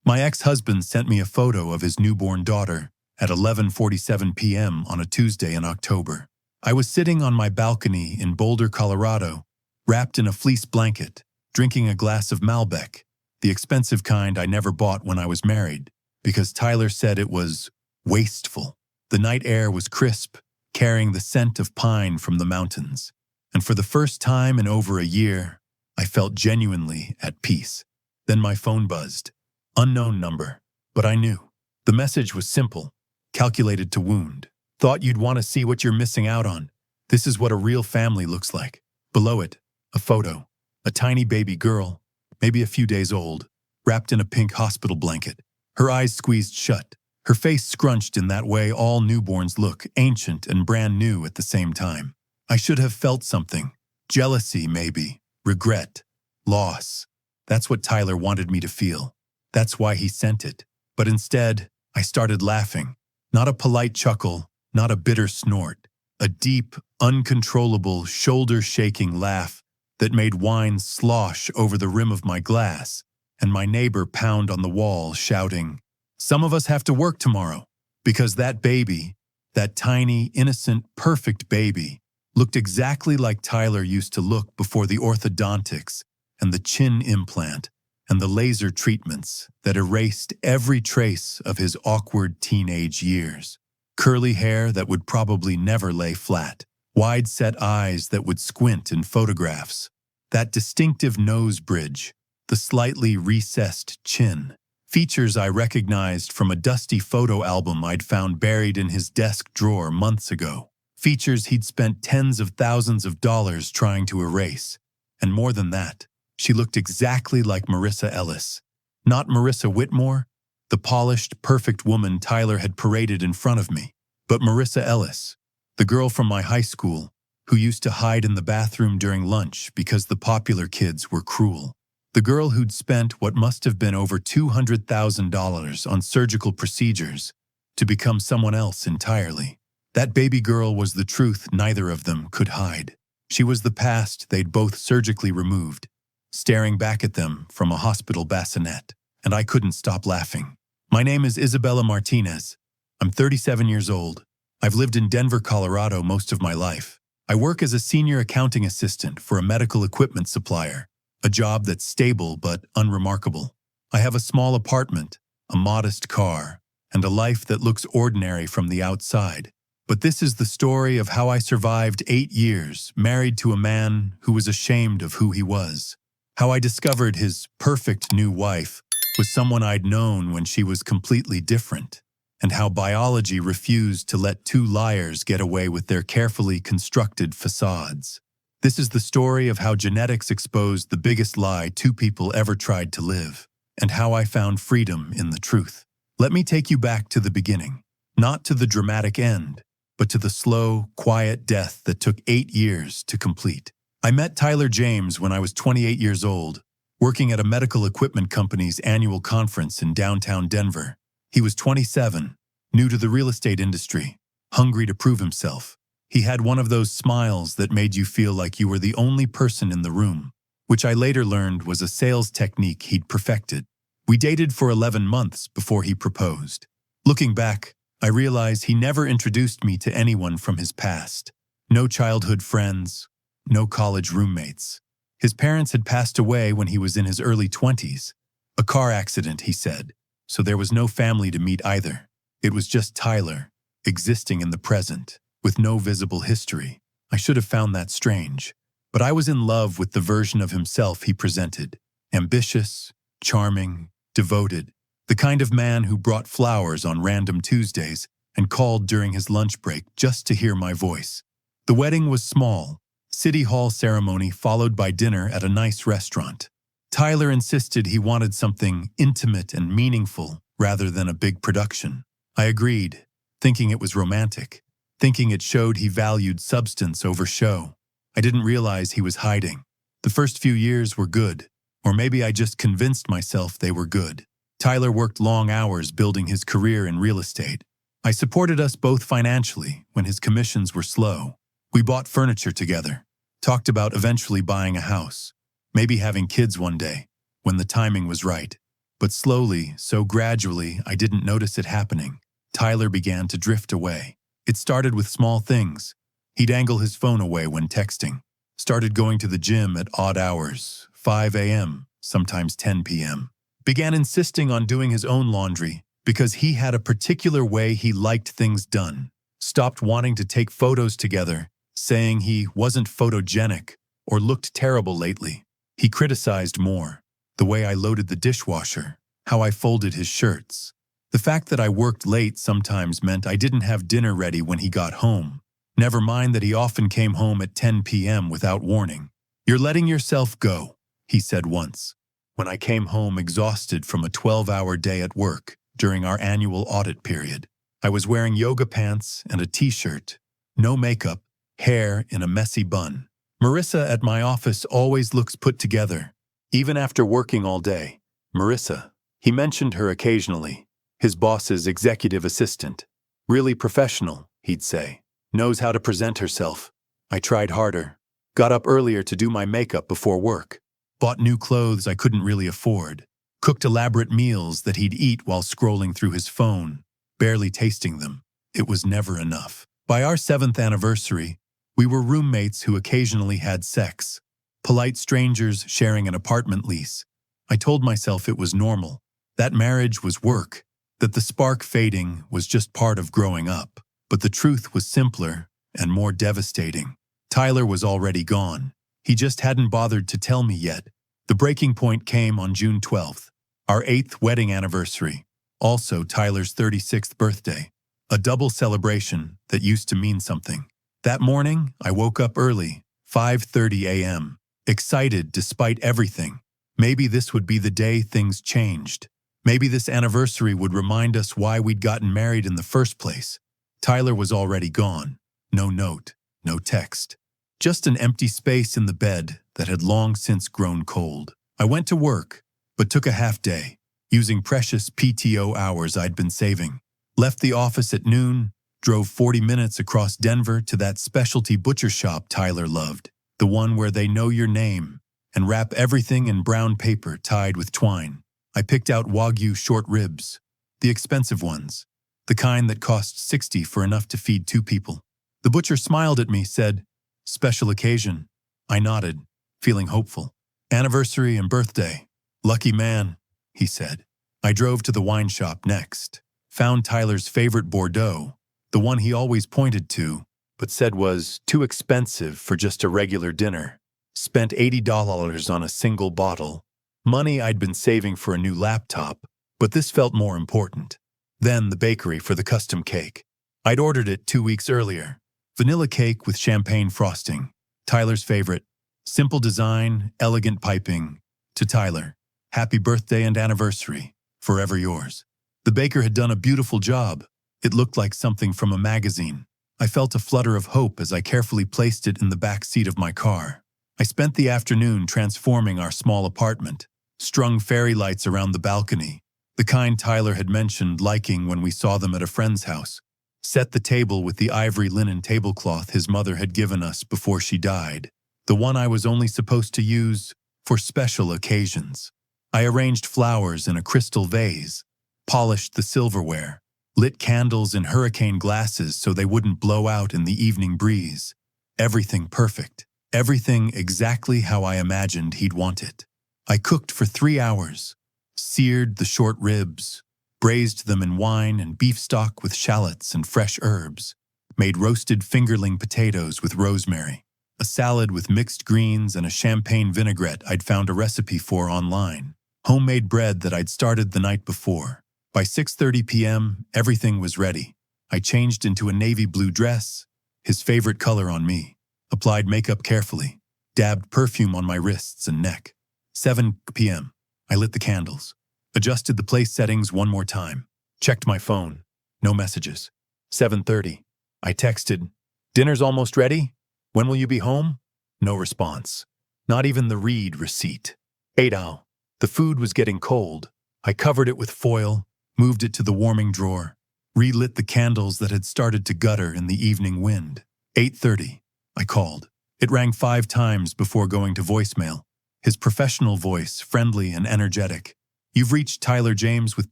My ex-husband sent me a photo of his newborn daughter at 11:47 p.m. on a Tuesday in October. I was sitting on my balcony in Boulder, Colorado, wrapped in a fleece blanket, drinking a glass of Malbec, the expensive kind I never bought when I was married, because Tyler said it was wasteful. The night air was crisp, carrying the scent of pine from the mountains. And for the first time in over a year, I felt genuinely at peace. Then my phone buzzed. Unknown number, but I knew. The message was simple, calculated to wound. Thought you'd want to see what you're missing out on. This is what a real family looks like. Below it, a photo. A tiny baby girl, maybe a few days old, wrapped in a pink hospital blanket. Her eyes squeezed shut, her face scrunched in that way all newborns look, ancient and brand new at the same time. I should have felt something. Jealousy, maybe. Regret. Loss. That's what Tyler wanted me to feel. That's why he sent it. But instead, I started laughing. Not a polite chuckle, not a bitter snort. A deep, uncontrollable, shoulder-shaking laugh that made wine slosh over the rim of my glass, and my neighbor pound on the wall, shouting, "Some of us have to work tomorrow," because that baby, that tiny, innocent, perfect baby, looked exactly like Tyler used to look before the orthodontics and the chin implant and the laser treatments that erased every trace of his awkward teenage years. Curly hair that would probably never lay flat, wide-set eyes that would squint in photographs, that distinctive nose bridge, the slightly recessed chin, features I recognized from a dusty photo album I'd found buried in his desk drawer months ago. Features he'd spent tens of thousands of dollars trying to erase. And more than that, she looked exactly like Marissa Ellis. Not Marissa Whitmore, the polished, perfect woman Tyler had paraded in front of me, but Marissa Ellis, the girl from my high school who used to hide in the bathroom during lunch because the popular kids were cruel. The girl who'd spent what must have been over $200,000 on surgical procedures to become someone else entirely. That baby girl was the truth neither of them could hide. She was the past they'd both surgically removed, staring back at them from a hospital bassinet, and I couldn't stop laughing. My name is Isabella Martinez. I'm 37 years old. I've lived in Denver, Colorado most of my life. I work as a senior accounting assistant for a medical equipment supplier, a job that's stable but unremarkable. I have a small apartment, a modest car, and a life that looks ordinary from the outside. But this is the story of how I survived 8 years, married to a man who was ashamed of who he was. How I discovered his perfect new wife was someone I'd known when she was completely different. And how biology refused to let two liars get away with their carefully constructed facades. This is the story of how genetics exposed the biggest lie two people ever tried to live, and how I found freedom in the truth. Let me take you back to the beginning, not to the dramatic end, but to the slow, quiet death that took 8 years to complete. I met Tyler James when I was 28 years old, working at a medical equipment company's annual conference in downtown Denver. He was 27, new to the real estate industry, hungry to prove himself. He had one of those smiles that made you feel like you were the only person in the room, which I later learned was a sales technique he'd perfected. We dated for 11 months before he proposed. Looking back, I realize he never introduced me to anyone from his past. No childhood friends, no college roommates. His parents had passed away when he was in his early 20s. A car accident, he said, so there was no family to meet either. It was just Tyler, existing in the present, with no visible history. I should have found that strange, but I was in love with the version of himself he presented. Ambitious, charming, devoted, the kind of man who brought flowers on random Tuesdays and called during his lunch break just to hear my voice. The wedding was small, City Hall ceremony followed by dinner at a nice restaurant. Tyler insisted he wanted something intimate and meaningful rather than a big production. I agreed, thinking it was romantic, thinking it showed he valued substance over show. I didn't realize he was hiding. The first few years were good, or maybe I just convinced myself they were good. Tyler worked long hours building his career in real estate. I supported us both financially when his commissions were slow. We bought furniture together, talked about eventually buying a house, maybe having kids one day, when the timing was right. But slowly, so gradually, I didn't notice it happening. Tyler began to drift away. It started with small things. He'd angle his phone away when texting. Started going to the gym at odd hours, 5 a.m., sometimes 10 p.m. Began insisting on doing his own laundry because he had a particular way he liked things done. Stopped wanting to take photos together, saying he wasn't photogenic or looked terrible lately. He criticized more. The way I loaded the dishwasher, how I folded his shirts. The fact that I worked late sometimes meant I didn't have dinner ready when he got home. Never mind that he often came home at 10 p.m. without warning. "You're letting yourself go," he said once. When I came home exhausted from a 12-hour day at work during our annual audit period. I was wearing yoga pants and a t-shirt, no makeup, hair in a messy bun. Marissa at my office always looks put together. Even after working all day, Marissa, he mentioned her occasionally, his boss's executive assistant. Really professional, he'd say. Knows how to present herself. I tried harder. Got up earlier to do my makeup before work. Bought new clothes I couldn't really afford. Cooked elaborate meals that he'd eat while scrolling through his phone, barely tasting them. It was never enough. By our 7th anniversary, we were roommates who occasionally had sex. Polite strangers sharing an apartment lease. I told myself it was normal, that marriage was work, that the spark fading was just part of growing up. But the truth was simpler and more devastating. Tyler was already gone. He just hadn't bothered to tell me yet. The breaking point came on June 12th, our 8th wedding anniversary, also Tyler's 36th birthday, a double celebration that used to mean something. That morning, I woke up early, 5:30 a.m., excited despite everything. Maybe this would be the day things changed. Maybe this anniversary would remind us why we'd gotten married in the first place. Tyler was already gone. No note, no text. Just an empty space in the bed that had long since grown cold. I went to work, but took a half day, using precious PTO hours I'd been saving. Left the office at noon, drove 40 minutes across Denver to that specialty butcher shop Tyler loved, the one where they know your name and wrap everything in brown paper tied with twine. I picked out Wagyu short ribs, the expensive ones, the kind that cost $60 for enough to feed 2 people. The butcher smiled at me, said, "Special occasion." I nodded, feeling hopeful. "Anniversary and birthday. Lucky man," he said. I drove to the wine shop next. Found Tyler's favorite Bordeaux, the one he always pointed to, but said was too expensive for just a regular dinner. Spent $80 on a single bottle. Money I'd been saving for a new laptop, but this felt more important. Then the bakery for the custom cake. I'd ordered it 2 weeks earlier. Vanilla cake with champagne frosting. Tyler's favorite. Simple design, elegant piping. To Tyler, happy birthday and anniversary. Forever yours. The baker had done a beautiful job. It looked like something from a magazine. I felt a flutter of hope as I carefully placed it in the back seat of my car. I spent the afternoon transforming our small apartment. Strung fairy lights around the balcony, the kind Tyler had mentioned liking when we saw them at a friend's house. Set the table with the ivory linen tablecloth his mother had given us before she died, the one I was only supposed to use for special occasions. I arranged flowers in a crystal vase, polished the silverware, lit candles in hurricane glasses so they wouldn't blow out in the evening breeze. Everything perfect, everything exactly how I imagined he'd want it. I cooked for 3 hours, seared the short ribs, braised them in wine and beef stock with shallots and fresh herbs, made roasted fingerling potatoes with rosemary, a salad with mixed greens and a champagne vinaigrette I'd found a recipe for online, homemade bread that I'd started the night before. By 6:30 p.m., everything was ready. I changed into a navy blue dress, his favorite color on me, applied makeup carefully, dabbed perfume on my wrists and neck. 7 p.m. I lit the candles, adjusted the place settings one more time, checked my phone, no messages. 7:30. I texted, "Dinner's almost ready? When will you be home?" No response. Not even the read receipt. 8 hours. The food was getting cold. I covered it with foil, moved it to the warming drawer, relit the candles that had started to gutter in the evening wind. 8:30. I called. It rang 5 times before going to voicemail. His professional voice, friendly and energetic. You've reached Tyler James with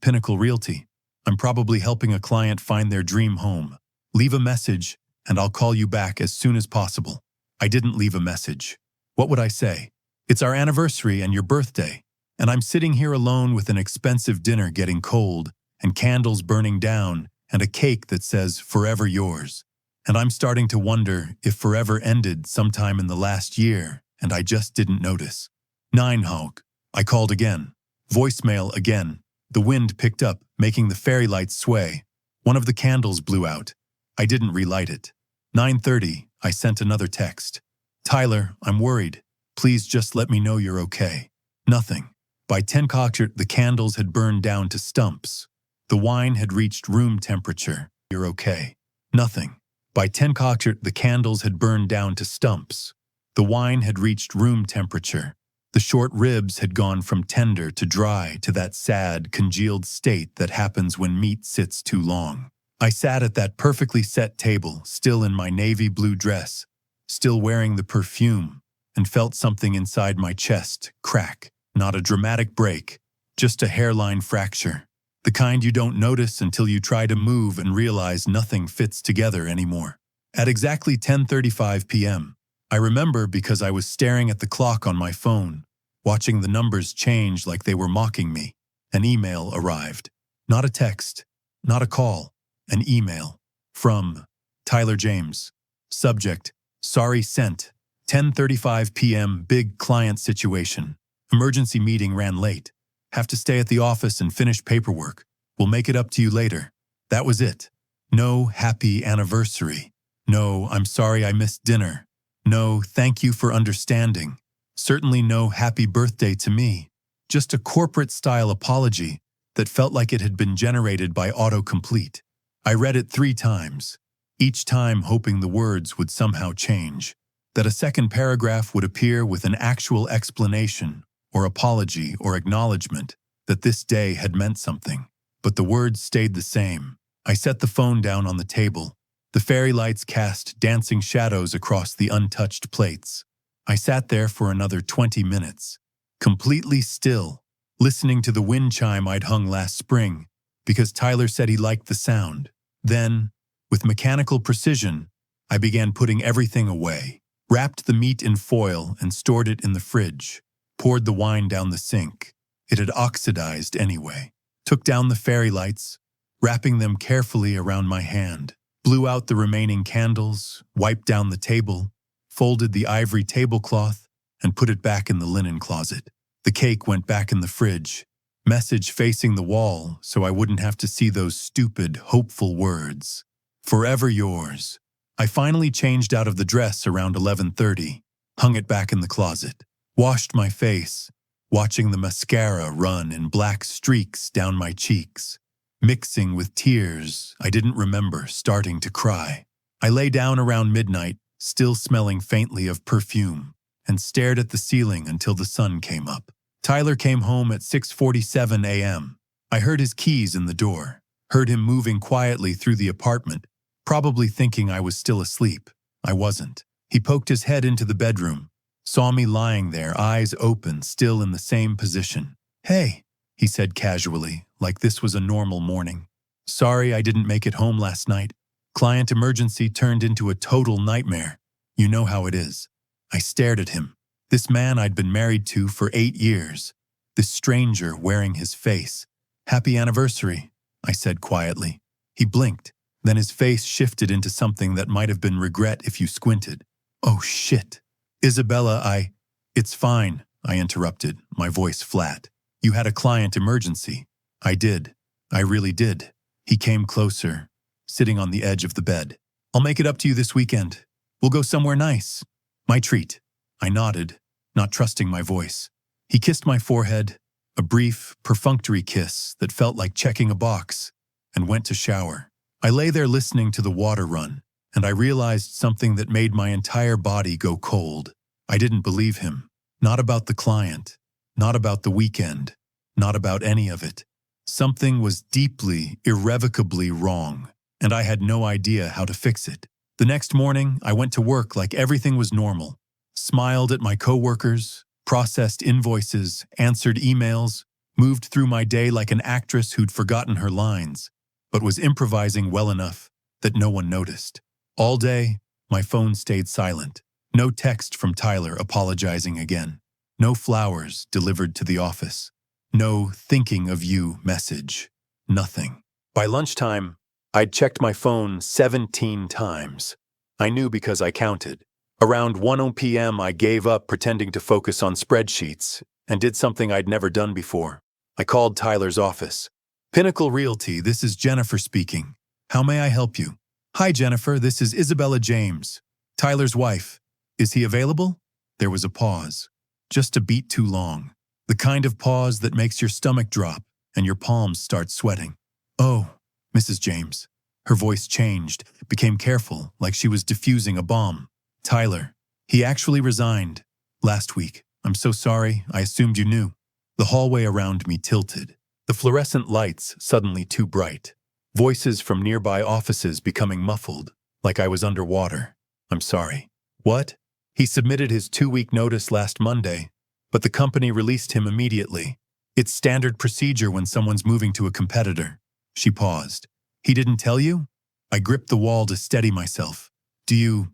Pinnacle Realty. I'm probably helping a client find their dream home. Leave a message, and I'll call you back as soon as possible. I didn't leave a message. What would I say? It's our anniversary and your birthday, and I'm sitting here alone with an expensive dinner getting cold, and candles burning down, and a cake that says, "Forever yours." And I'm starting to wonder if forever ended sometime in the last year, and I just didn't notice. 9 Hawk. I called again. Voicemail again. The wind picked up, making the fairy lights sway. One of the candles blew out. I didn't relight it. 9:30, I sent another text. Tyler, I'm worried. Please just let me know you're okay. Nothing. By 10 concert, the candles had burned down to stumps. The wine had reached room temperature. You're okay. Nothing. By 10 concert, the candles had burned down to stumps. The wine had reached room temperature. The short ribs had gone from tender to dry to that sad, congealed state that happens when meat sits too long. I sat at that perfectly set table, still in my navy blue dress, still wearing the perfume, and felt something inside my chest crack. Not a dramatic break, just a hairline fracture. The kind you don't notice until you try to move and realize nothing fits together anymore. At exactly 10:35 p.m., I remember because I was staring at the clock on my phone, watching the numbers change like they were mocking me. An email arrived. Not a text, not a call, an email. From Tyler James. Subject, sorry sent. 10:35 p.m. Big client situation. Emergency meeting ran late. Have to stay at the office and finish paperwork. We'll make it up to you later. That was it. No happy anniversary. No, I'm sorry I missed dinner. No, thank you for understanding. Certainly no happy birthday to me. Just a corporate-style apology that felt like it had been generated by autocomplete. I read it 3 times, each time hoping the words would somehow change, that a second paragraph would appear with an actual explanation or apology or acknowledgement that this day had meant something. But the words stayed the same. I set the phone down on the table. The fairy lights cast dancing shadows across the untouched plates. I sat there for another 20 minutes, completely still, listening to the wind chime I'd hung last spring, because Tyler said he liked the sound. Then, with mechanical precision, I began putting everything away, wrapped the meat in foil and stored it in the fridge, poured the wine down the sink. It had oxidized anyway. Took down the fairy lights, wrapping them carefully around my hand, blew out the remaining candles, wiped down the table, folded the ivory tablecloth, and put it back in the linen closet. The cake went back in the fridge, message facing the wall so I wouldn't have to see those stupid, hopeful words. Forever yours. I finally changed out of the dress around 11:30, hung it back in the closet, washed my face, watching the mascara run in black streaks down my cheeks, mixing with tears I didn't remember starting to cry. I lay down around midnight, still smelling faintly of perfume, and stared at the ceiling until the sun came up. Tyler came home at 6:47 a.m. I heard his keys in the door, heard him moving quietly through the apartment, probably thinking I was still asleep. I wasn't. He poked his head into the bedroom, saw me lying there, eyes open, still in the same position. "Hey," he said casually, like this was a normal morning. "Sorry I didn't make it home last night. Client emergency turned into a total nightmare. You know how it is." I stared at him. This man I'd been married to for 8 years. This stranger wearing his face. "Happy anniversary," I said quietly. He blinked. Then his face shifted into something that might have been regret if you squinted. "Oh shit. Isabella, It's fine," I interrupted, my voice flat. "You had a client emergency." "I did. I really did." He came closer, sitting on the edge of the bed. "I'll make it up to you this weekend. We'll go somewhere nice. My treat." I nodded, not trusting my voice. He kissed my forehead, a brief, perfunctory kiss that felt like checking a box, and went to shower. I lay there listening to the water run, and I realized something that made my entire body go cold. I didn't believe him. Not about the client, not about the weekend, not about any of it. Something was deeply, irrevocably wrong, and I had no idea how to fix it. The next morning, I went to work like everything was normal, smiled at my coworkers, processed invoices, answered emails, moved through my day like an actress who'd forgotten her lines, but was improvising well enough that no one noticed. All day, my phone stayed silent. No text from Tyler apologizing again. No flowers delivered to the office. No thinking of you message. Nothing. By lunchtime, I'd checked my phone 17 times. I knew because I counted. Around 1 p.m., I gave up pretending to focus on spreadsheets and did something I'd never done before. I called Tyler's office. Pinnacle Realty, this is Jennifer speaking. How may I help you? Hi, Jennifer, this is Isabella James, Tyler's wife. Is he available? There was a pause. Just a beat too long. The kind of pause that makes your stomach drop and your palms start sweating. Oh, Mrs. James. Her voice changed, became careful, like she was diffusing a bomb. Tyler. He actually resigned. Last week. I'm so sorry, I assumed you knew. The hallway around me tilted. The fluorescent lights suddenly too bright. Voices from nearby offices becoming muffled, like I was underwater. I'm sorry. What? He submitted his 2-week notice last Monday, but the company released him immediately. It's standard procedure when someone's moving to a competitor. She paused. He didn't tell you? I gripped the wall to steady myself. Do you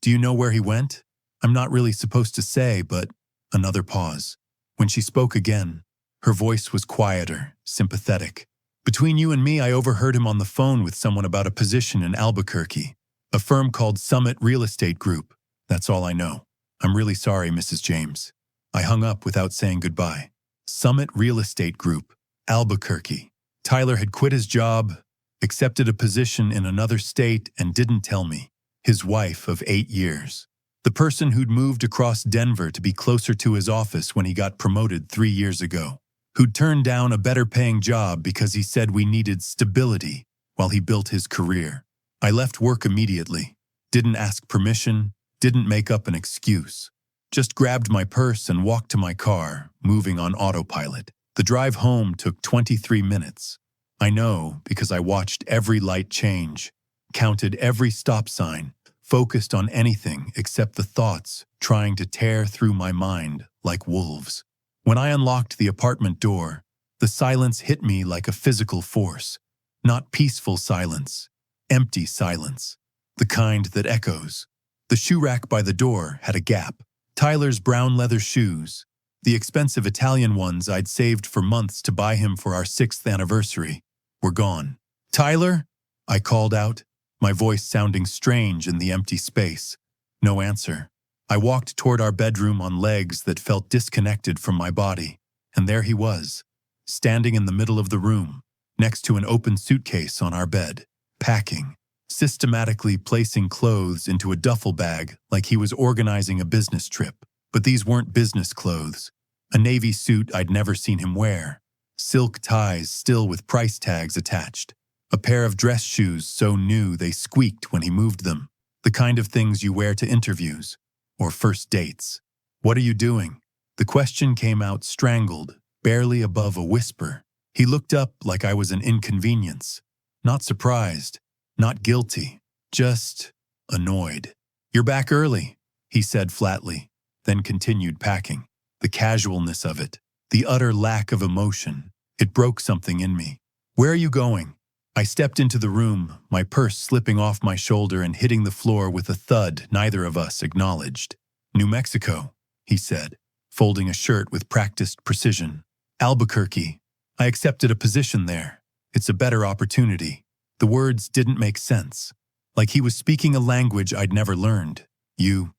know where he went? I'm not really supposed to say, but another pause. When she spoke again, her voice was quieter, sympathetic. Between you and me, I overheard him on the phone with someone about a position in Albuquerque, a firm called Summit Real Estate Group. That's all I know. I'm really sorry, Mrs. James. I hung up without saying goodbye. Summit Real Estate Group, Albuquerque. Tyler had quit his job, accepted a position in another state, and didn't tell me. His wife of 8 years. The person who'd moved across Denver to be closer to his office when he got promoted 3 years ago. Who'd turned down a better-paying job because he said we needed stability while he built his career. I left work immediately. Didn't ask permission, didn't make up an excuse. Just grabbed my purse and walked to my car, moving on autopilot. The drive home took 23 minutes. I know because I watched every light change, counted every stop sign, focused on anything except the thoughts trying to tear through my mind like wolves. When I unlocked the apartment door, the silence hit me like a physical force. Not peaceful silence, empty silence. The kind that echoes. The shoe rack by the door had a gap. Tyler's brown leather shoes, the expensive Italian ones I'd saved for months to buy him for our 6th anniversary, were gone. Tyler? I called out, my voice sounding strange in the empty space. No answer. I walked toward our bedroom on legs that felt disconnected from my body, and there he was, standing in the middle of the room, next to an open suitcase on our bed, packing, systematically placing clothes into a duffel bag like he was organizing a business trip. But these weren't business clothes. A navy suit I'd never seen him wear, silk ties still with price tags attached, a pair of dress shoes so new they squeaked when he moved them, the kind of things you wear to interviews or first dates. What are you doing? The question came out strangled, barely above a whisper. He looked up like I was an inconvenience. Not surprised, not guilty, just annoyed. You're back early, he said flatly, then continued packing. The casualness of it, the utter lack of emotion, it broke something in me. Where are you going? I stepped into the room, my purse slipping off my shoulder and hitting the floor with a thud neither of us acknowledged. New Mexico, he said, folding a shirt with practiced precision. Albuquerque. I accepted a position there. It's a better opportunity. The words didn't make sense. Like he was speaking a language I'd never learned. You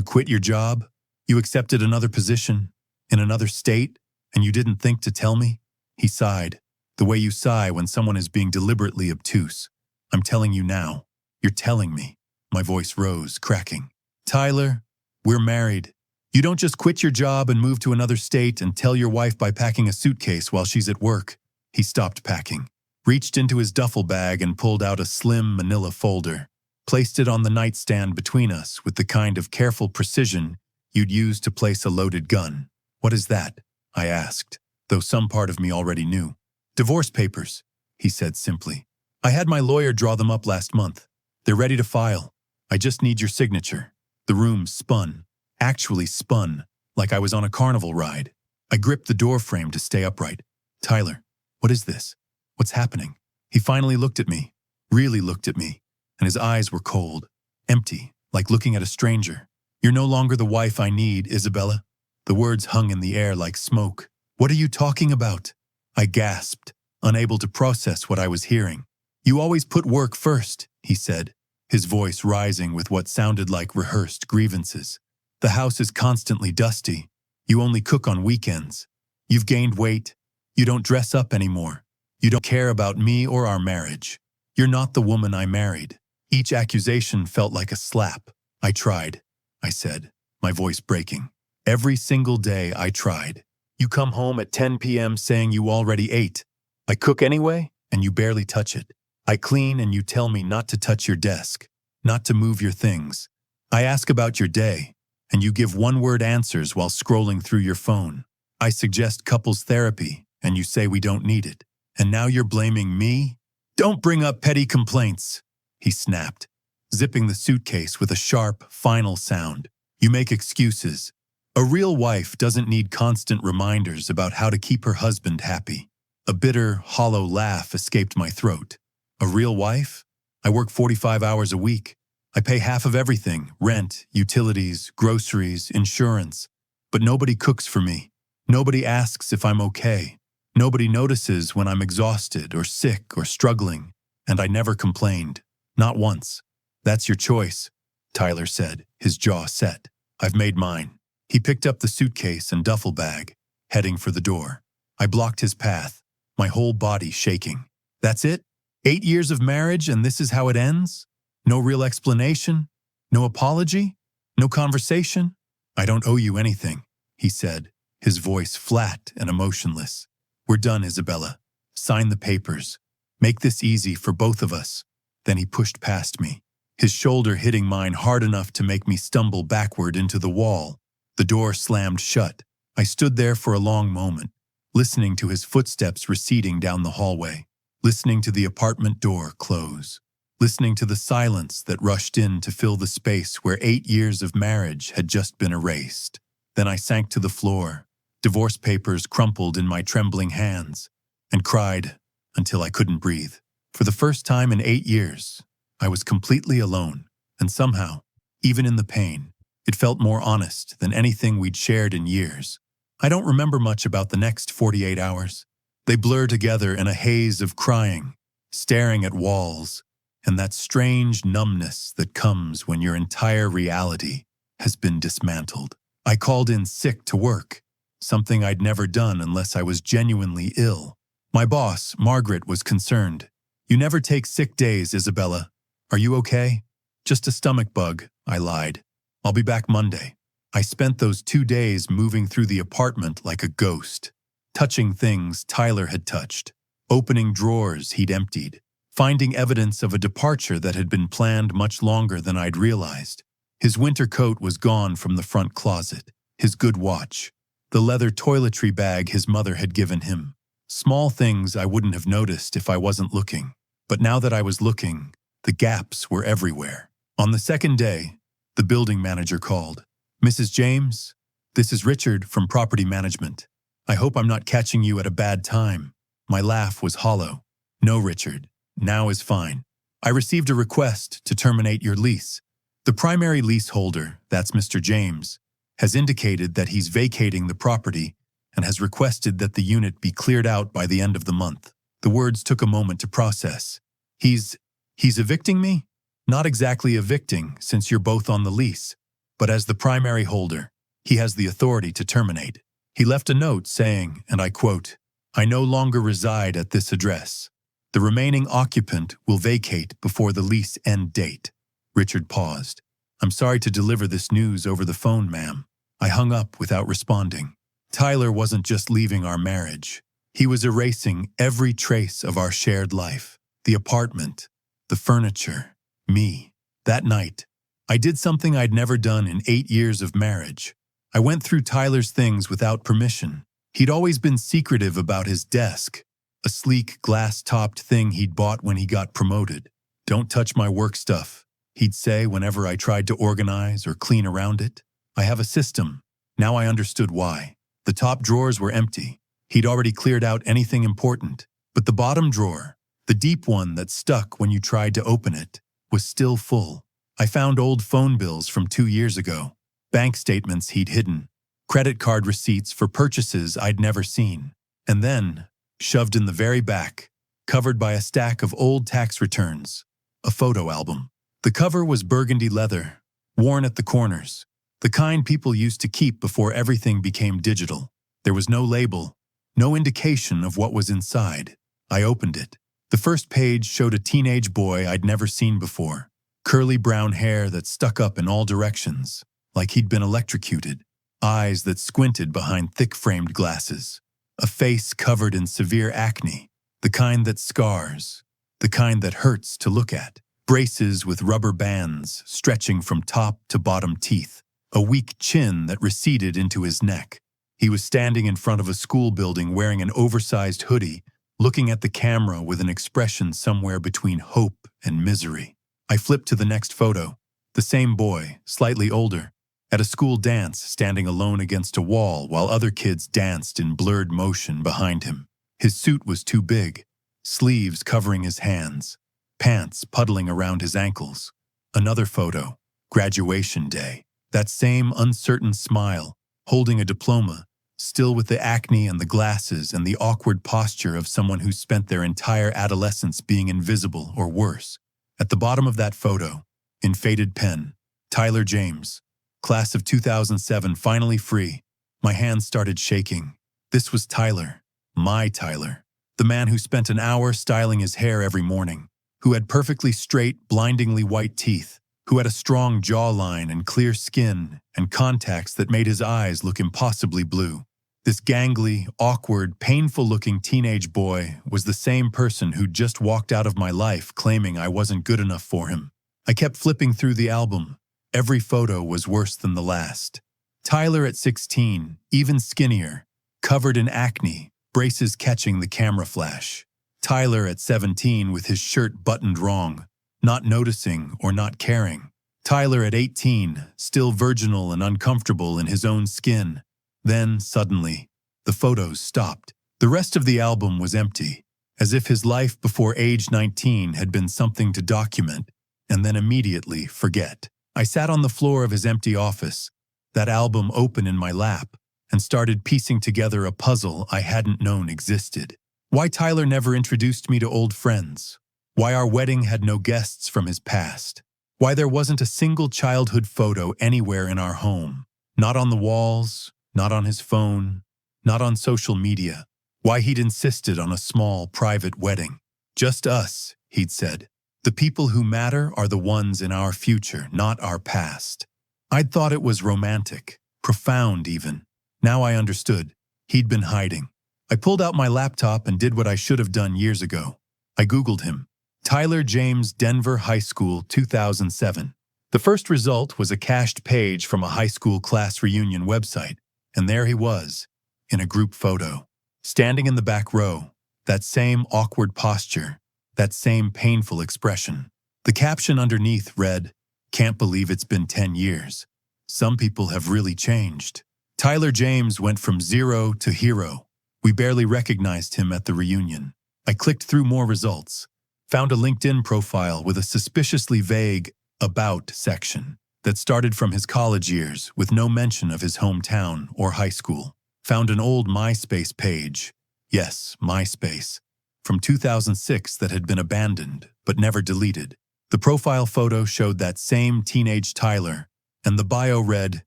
quit your job? You accepted another position in another state, and you didn't think to tell me? He sighed, the way you sigh when someone is being deliberately obtuse. I'm telling you now. You're telling me. My voice rose, cracking. Tyler, we're married. You don't just quit your job and move to another state and tell your wife by packing a suitcase while she's at work. He stopped packing, reached into his duffel bag and pulled out a slim manila folder, placed it on the nightstand between us with the kind of careful precision you'd use to place a loaded gun. What is that? I asked, though some part of me already knew. Divorce papers, he said simply. I had my lawyer draw them up last month. They're ready to file. I just need your signature. The room spun, actually spun, like I was on a carnival ride. I gripped the door frame to stay upright. Tyler, what is this? What's happening? He finally looked at me, really looked at me, and his eyes were cold, empty, like looking at a stranger. You're no longer the wife I need, Isabella. The words hung in the air like smoke. What are you talking about? I gasped, unable to process what I was hearing. You always put work first, he said, his voice rising with what sounded like rehearsed grievances. The house is constantly dusty. You only cook on weekends. You've gained weight. You don't dress up anymore. You don't care about me or our marriage. You're not the woman I married. Each accusation felt like a slap. I tried, I said, my voice breaking. Every single day I tried. You come home at 10 p.m. saying you already ate. I cook anyway, and you barely touch it. I clean and you tell me not to touch your desk, not to move your things. I ask about your day, and you give one-word answers while scrolling through your phone. I suggest couples therapy, and you say we don't need it. And now you're blaming me? Don't bring up petty complaints, he snapped, zipping the suitcase with a sharp, final sound. You make excuses. A real wife doesn't need constant reminders about how to keep her husband happy. A bitter, hollow laugh escaped my throat. A real wife? I work 45 hours a week. I pay half of everything, rent, utilities, groceries, insurance. But nobody cooks for me. Nobody asks if I'm okay. Nobody notices when I'm exhausted or sick or struggling, and I never complained. Not once. That's your choice, Tyler said, his jaw set. I've made mine. He picked up the suitcase and duffel bag, heading for the door. I blocked his path, my whole body shaking. That's it? 8 years of marriage and this is how it ends? No real explanation? No apology? No conversation? I don't owe you anything, he said, his voice flat and emotionless. We're done, Isabella. Sign the papers. Make this easy for both of us. Then he pushed past me, his shoulder hitting mine hard enough to make me stumble backward into the wall. The door slammed shut. I stood there for a long moment, listening to his footsteps receding down the hallway, listening to the apartment door close, listening to the silence that rushed in to fill the space where 8 years of marriage had just been erased. Then I sank to the floor, divorce papers crumpled in my trembling hands, and cried until I couldn't breathe. For the first time in 8 years, I was completely alone, and somehow, even in the pain, it felt more honest than anything we'd shared in years. I don't remember much about the next 48 hours. They blur together in a haze of crying, staring at walls, and that strange numbness that comes when your entire reality has been dismantled. I called in sick to work, something I'd never done unless I was genuinely ill. My boss, Margaret, was concerned. You never take sick days, Isabella. Are you okay? Just a stomach bug, I lied. I'll be back Monday. I spent those 2 days moving through the apartment like a ghost, touching things Tyler had touched, opening drawers he'd emptied, finding evidence of a departure that had been planned much longer than I'd realized. His winter coat was gone from the front closet, his good watch, the leather toiletry bag his mother had given him. Small things I wouldn't have noticed if I wasn't looking. But now that I was looking, the gaps were everywhere. On the second day, the building manager called. Mrs. James, this is Richard from Property Management. I hope I'm not catching you at a bad time. My laugh was hollow. No, Richard, now is fine. I received a request to terminate your lease. The primary leaseholder, that's Mr. James, has indicated that he's vacating the property and has requested that the unit be cleared out by the end of the month. The words took a moment to process. He's evicting me? Not exactly evicting, since you're both on the lease, but as the primary holder, he has the authority to terminate. He left a note saying, and I quote, I no longer reside at this address. The remaining occupant will vacate before the lease end date. Richard paused. I'm sorry to deliver this news over the phone, ma'am. I hung up without responding. Tyler wasn't just leaving our marriage. He was erasing every trace of our shared life. The apartment, the furniture, me. That night, I did something I'd never done in 8 years of marriage. I went through Tyler's things without permission. He'd always been secretive about his desk, a sleek glass-topped thing he'd bought when he got promoted. Don't touch my work stuff, he'd say whenever I tried to organize or clean around it. I have a system. Now I understood why. The top drawers were empty. He'd already cleared out anything important, but the bottom drawer, the deep one that stuck when you tried to open it, was still full. I found old phone bills from 2 years ago, bank statements he'd hidden, credit card receipts for purchases I'd never seen, and then, shoved in the very back, covered by a stack of old tax returns, a photo album. The cover was burgundy leather, worn at the corners, the kind people used to keep before everything became digital. There was no label, no indication of what was inside. I opened it. The first page showed a teenage boy I'd never seen before, curly brown hair that stuck up in all directions, like he'd been electrocuted, eyes that squinted behind thick-framed glasses, a face covered in severe acne, the kind that scars, the kind that hurts to look at, braces with rubber bands stretching from top to bottom teeth, a weak chin that receded into his neck. He was standing in front of a school building wearing an oversized hoodie, looking at the camera with an expression somewhere between hope and misery. I flipped to the next photo. The same boy, slightly older, at a school dance standing alone against a wall while other kids danced in blurred motion behind him. His suit was too big, sleeves covering his hands, pants puddling around his ankles. Another photo, graduation day. That same uncertain smile, holding a diploma, still with the acne and the glasses and the awkward posture of someone who spent their entire adolescence being invisible or worse. At the bottom of that photo, in faded pen, Tyler James, class of 2007, finally free. My hands started shaking. This was Tyler, my Tyler, the man who spent an hour styling his hair every morning, who had perfectly straight, blindingly white teeth, who had a strong jawline and clear skin and contacts that made his eyes look impossibly blue. This gangly, awkward, painful-looking teenage boy was the same person who'd just walked out of my life claiming I wasn't good enough for him. I kept flipping through the album. Every photo was worse than the last. Tyler at 16, even skinnier, covered in acne, braces catching the camera flash. Tyler at 17 with his shirt buttoned wrong, not noticing or not caring. Tyler at 18, still virginal and uncomfortable in his own skin. Then, suddenly, the photos stopped. The rest of the album was empty, as if his life before age 19 had been something to document and then immediately forget. I sat on the floor of his empty office, that album open in my lap, and started piecing together a puzzle I hadn't known existed. Why Tyler never introduced me to old friends. Why our wedding had no guests from his past. Why there wasn't a single childhood photo anywhere in our home. Not on the walls, not on his phone, not on social media. Why he'd insisted on a small, private wedding. Just us, he'd said. The people who matter are the ones in our future, not our past. I'd thought it was romantic, profound even. Now I understood. He'd been hiding. I pulled out my laptop and did what I should have done years ago. I Googled him. Tyler James, Denver High School, 2007. The first result was a cached page from a high school class reunion website, and there he was, in a group photo, standing in the back row, that same awkward posture, that same painful expression. The caption underneath read, "Can't believe it's been 10 years. Some people have really changed." Tyler James went from zero to hero. We barely recognized him at the reunion. I clicked through more results, found a LinkedIn profile with a suspiciously vague About section that started from his college years with no mention of his hometown or high school. Found an old MySpace page, yes, MySpace, from 2006 that had been abandoned but never deleted. The profile photo showed that same teenage Tyler, and the bio read,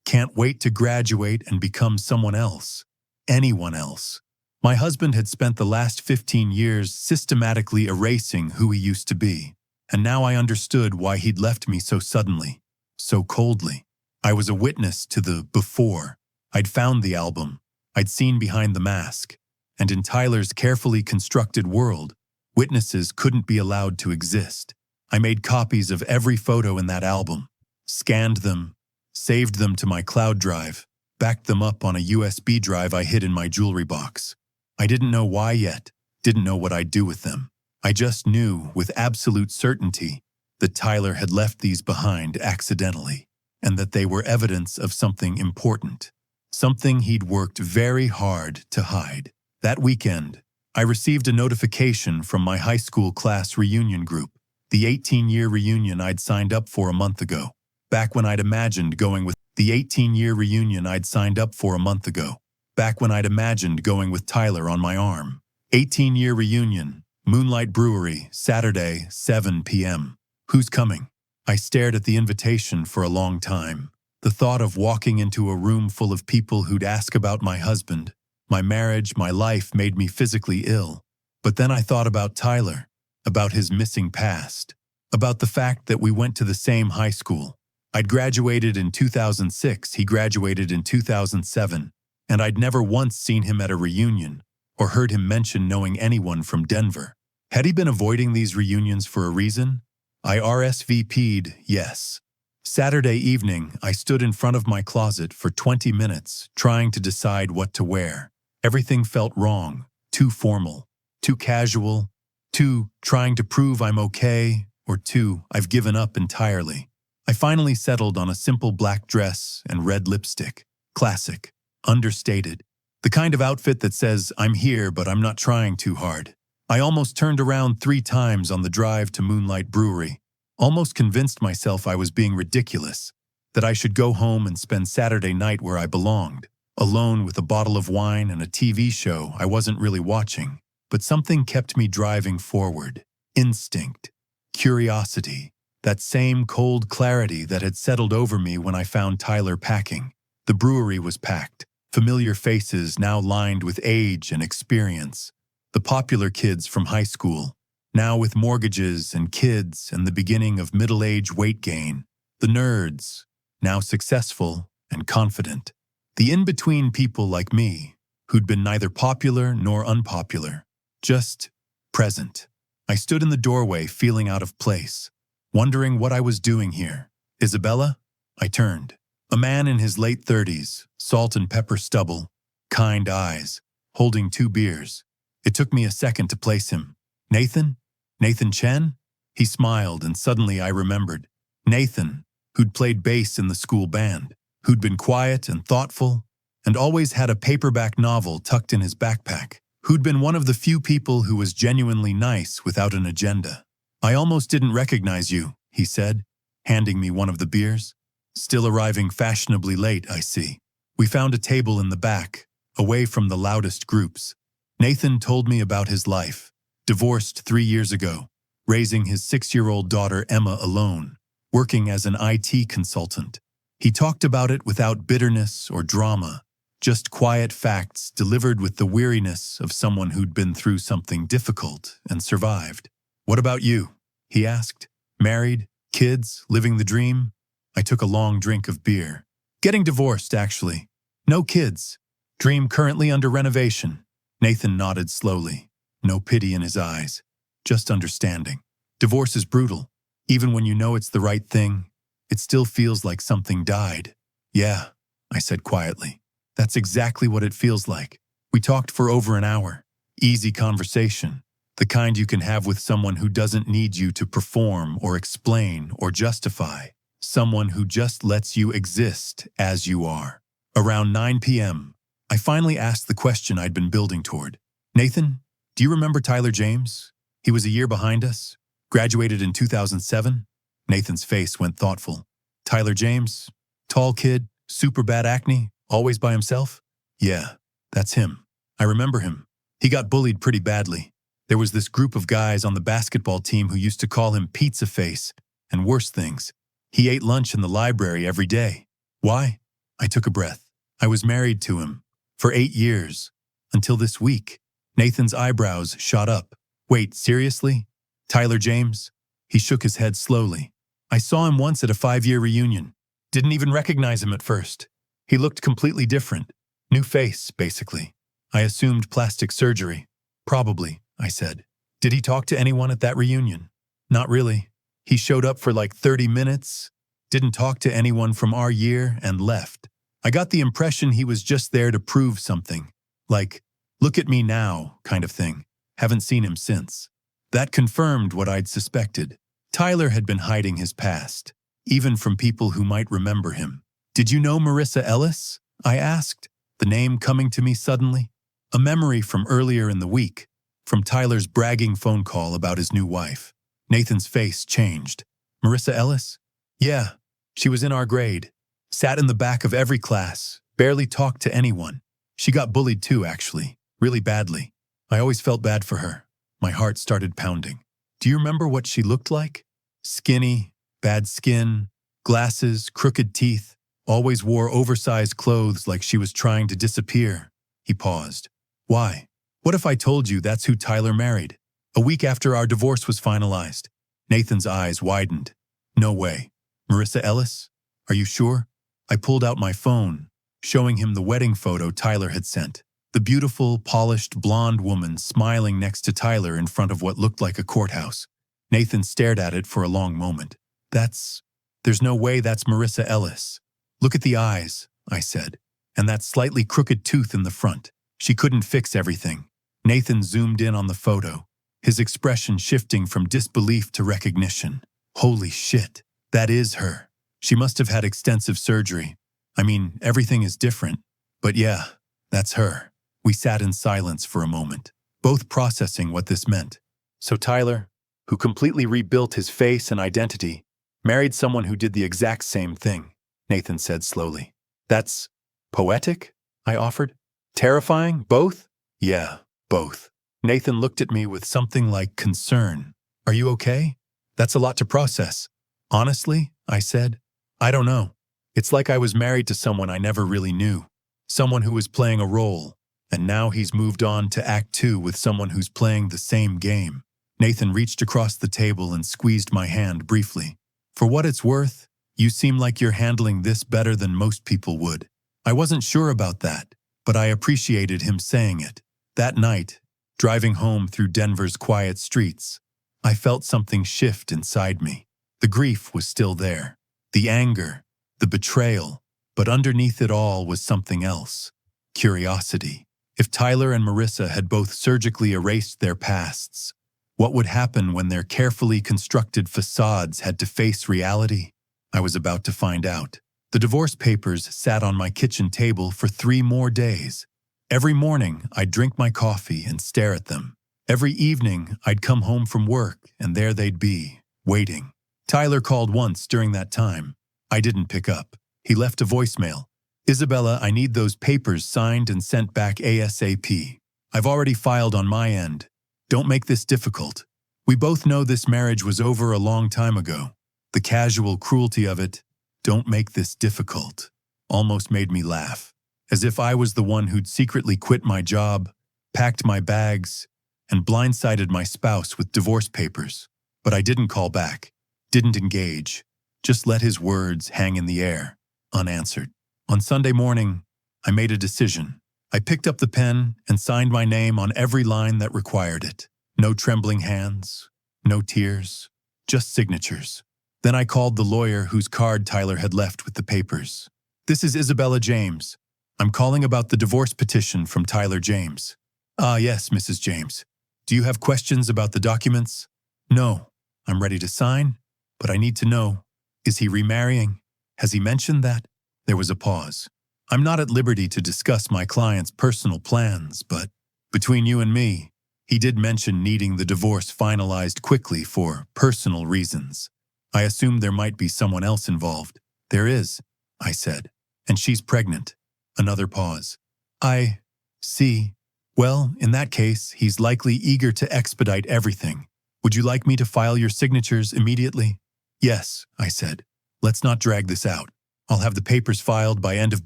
"Can't wait to graduate and become someone else. Anyone else." My husband had spent the last 15 years systematically erasing who he used to be, and now I understood why he'd left me so suddenly, so coldly. I was a witness to the before. I'd found the album. I'd seen behind the mask. And in Tyler's carefully constructed world, witnesses couldn't be allowed to exist. I made copies of every photo in that album, scanned them, saved them to my cloud drive, backed them up on a USB drive I hid in my jewelry box. I didn't know why yet, didn't know what I'd do with them. I just knew with absolute certainty that Tyler had left these behind accidentally, and that they were evidence of something important, something he'd worked very hard to hide. That weekend, I received a notification from my high school class reunion group, the 18-year reunion I'd signed up for a month ago. Back when I'd imagined going with the 18-year reunion I'd signed up for a month ago. Back when I'd imagined going with Tyler on my arm. 18-year reunion, Moonlight Brewery, Saturday, 7 p.m. Who's coming? I stared at the invitation for a long time. The thought of walking into a room full of people who'd ask about my husband, my marriage, my life made me physically ill. But then I thought about Tyler, about his missing past, about the fact that we went to the same high school. I'd graduated in 2006, he graduated in 2007, and I'd never once seen him at a reunion or heard him mention knowing anyone from Denver. Had he been avoiding these reunions for a reason? I RSVP'd yes. Saturday evening, I stood in front of my closet for 20 minutes trying to decide what to wear. Everything felt wrong, too formal, too casual, too trying to prove I'm okay, or too I've given up entirely. I finally settled on a simple black dress and red lipstick. Classic, understated. The kind of outfit that says, I'm here but I'm not trying too hard. I almost turned around 3 times on the drive to Moonlight Brewery, almost convinced myself I was being ridiculous, that I should go home and spend Saturday night where I belonged, alone with a bottle of wine and a TV show I wasn't really watching. But something kept me driving forward. Instinct, curiosity, that same cold clarity that had settled over me when I found Tyler packing. The brewery was packed, familiar faces now lined with age and experience. The popular kids from high school, now with mortgages and kids and the beginning of middle-age weight gain. The nerds, now successful and confident. The in-between people like me, who'd been neither popular nor unpopular, just present. I stood in the doorway feeling out of place, wondering what I was doing here. Isabella? I turned. A man in his late 30s, salt and pepper stubble, kind eyes, holding 2 beers. It took me a second to place him. Nathan? Nathan Chen? He smiled, and suddenly I remembered. Nathan, who'd played bass in the school band, who'd been quiet and thoughtful, and always had a paperback novel tucked in his backpack, who'd been one of the few people who was genuinely nice without an agenda. I almost didn't recognize you, he said, handing me one of the beers. Still arriving fashionably late, I see. We found a table in the back, away from the loudest groups. Nathan told me about his life. Divorced 3 years ago, raising his 6-year-old daughter Emma alone, working as an IT consultant. He talked about it without bitterness or drama, just quiet facts delivered with the weariness of someone who'd been through something difficult and survived. What about you? He asked. Married? Kids? Living the dream? I took a long drink of beer. Getting divorced, actually. No kids. Dream currently under renovation. Nathan nodded slowly. No pity in his eyes. Just understanding. Divorce is brutal. Even when you know it's the right thing, it still feels like something died. Yeah, I said quietly. That's exactly what it feels like. We talked for over an hour. Easy conversation. The kind you can have with someone who doesn't need you to perform or explain or justify. Someone who just lets you exist as you are. Around 9 p.m., I finally asked the question I'd been building toward. Nathan, do you remember Tyler James? He was a year behind us. Graduated in 2007. Nathan's face went thoughtful. Tyler James? Tall kid, super bad acne, always by himself? Yeah, that's him. I remember him. He got bullied pretty badly. There was this group of guys on the basketball team who used to call him Pizza Face, and worse things. He ate lunch in the library every day. Why? I took a breath. I was married to him. For 8 years. Until this week. Nathan's eyebrows shot up. Wait, seriously? Tyler James? He shook his head slowly. I saw him once at a 5-year reunion. Didn't even recognize him at first. He looked completely different. New face, basically. I assumed plastic surgery. Probably, I said. Did he talk to anyone at that reunion? Not really. He showed up for like 30 minutes, didn't talk to anyone from our year, and left. I got the impression he was just there to prove something. Like, look at me now, kind of thing. Haven't seen him since. That confirmed what I'd suspected. Tyler had been hiding his past, even from people who might remember him. Did you know Marissa Ellis? I asked, the name coming to me suddenly. A memory from earlier in the week, from Tyler's bragging phone call about his new wife. Nathan's face changed. Marissa Ellis? Yeah, she was in our grade. Sat in the back of every class, barely talked to anyone. She got bullied too, actually, really badly. I always felt bad for her. My heart started pounding. Do you remember what she looked like? Skinny, bad skin, glasses, crooked teeth, always wore oversized clothes like she was trying to disappear. He paused. Why? What if I told you that's who Tyler married? A week after our divorce was finalized. Nathan's eyes widened. No way. Marissa Ellis? Are you sure? I pulled out my phone, showing him the wedding photo Tyler had sent. The beautiful, polished, blonde woman smiling next to Tyler in front of what looked like a courthouse. Nathan stared at it for a long moment. There's no way that's Marissa Ellis. Look at the eyes, I said, and that slightly crooked tooth in the front. She couldn't fix everything. Nathan zoomed in on the photo, his expression shifting from disbelief to recognition. Holy shit, that is her. She must have had extensive surgery. I mean, everything is different, but yeah, that's her. We sat in silence for a moment, both processing what this meant. So Tyler, who completely rebuilt his face and identity, married someone who did the exact same thing, Nathan said slowly. That's poetic? I offered. Terrifying? Both? Yeah, both. Nathan looked at me with something like concern. Are you okay? That's a lot to process. Honestly, I said, I don't know. It's like I was married to someone I never really knew. Someone who was playing a role, and now he's moved on to Act 2 with someone who's playing the same game. Nathan reached across the table and squeezed my hand briefly. For what it's worth, you seem like you're handling this better than most people would. I wasn't sure about that, but I appreciated him saying it. That night, driving home through Denver's quiet streets, I felt something shift inside me. The grief was still there, the anger, the betrayal, but underneath it all was something else. Curiosity. If Tyler and Marissa had both surgically erased their pasts, what would happen when their carefully constructed facades had to face reality? I was about to find out. The divorce papers sat on my kitchen table for 3 more days. Every morning, I'd drink my coffee and stare at them. Every evening, I'd come home from work, and there they'd be, waiting. Tyler called once during that time. I didn't pick up. He left a voicemail. Isabella, I need those papers signed and sent back ASAP. I've already filed on my end. Don't make this difficult. We both know this marriage was over a long time ago. The casual cruelty of it, don't make this difficult, almost made me laugh, as if I was the one who'd secretly quit my job, packed my bags, and blindsided my spouse with divorce papers. But I didn't call back, didn't engage, just let his words hang in the air, unanswered. On Sunday morning, I made a decision. I picked up the pen and signed my name on every line that required it. No trembling hands, no tears, just signatures. Then I called the lawyer whose card Tyler had left with the papers. This is Isabella James. I'm calling about the divorce petition from Tyler James. Ah, yes, Mrs. James. Do you have questions about the documents? No. I'm ready to sign, but I need to know, is he remarrying? Has he mentioned that? There was a pause. I'm not at liberty to discuss my client's personal plans, but between you and me, he did mention needing the divorce finalized quickly for personal reasons. I assumed there might be someone else involved. There is, I said, and she's pregnant. Another pause. I see. Well, in that case, he's likely eager to expedite everything. Would you like me to file your signatures immediately? Yes, I said. Let's not drag this out. I'll have the papers filed by end of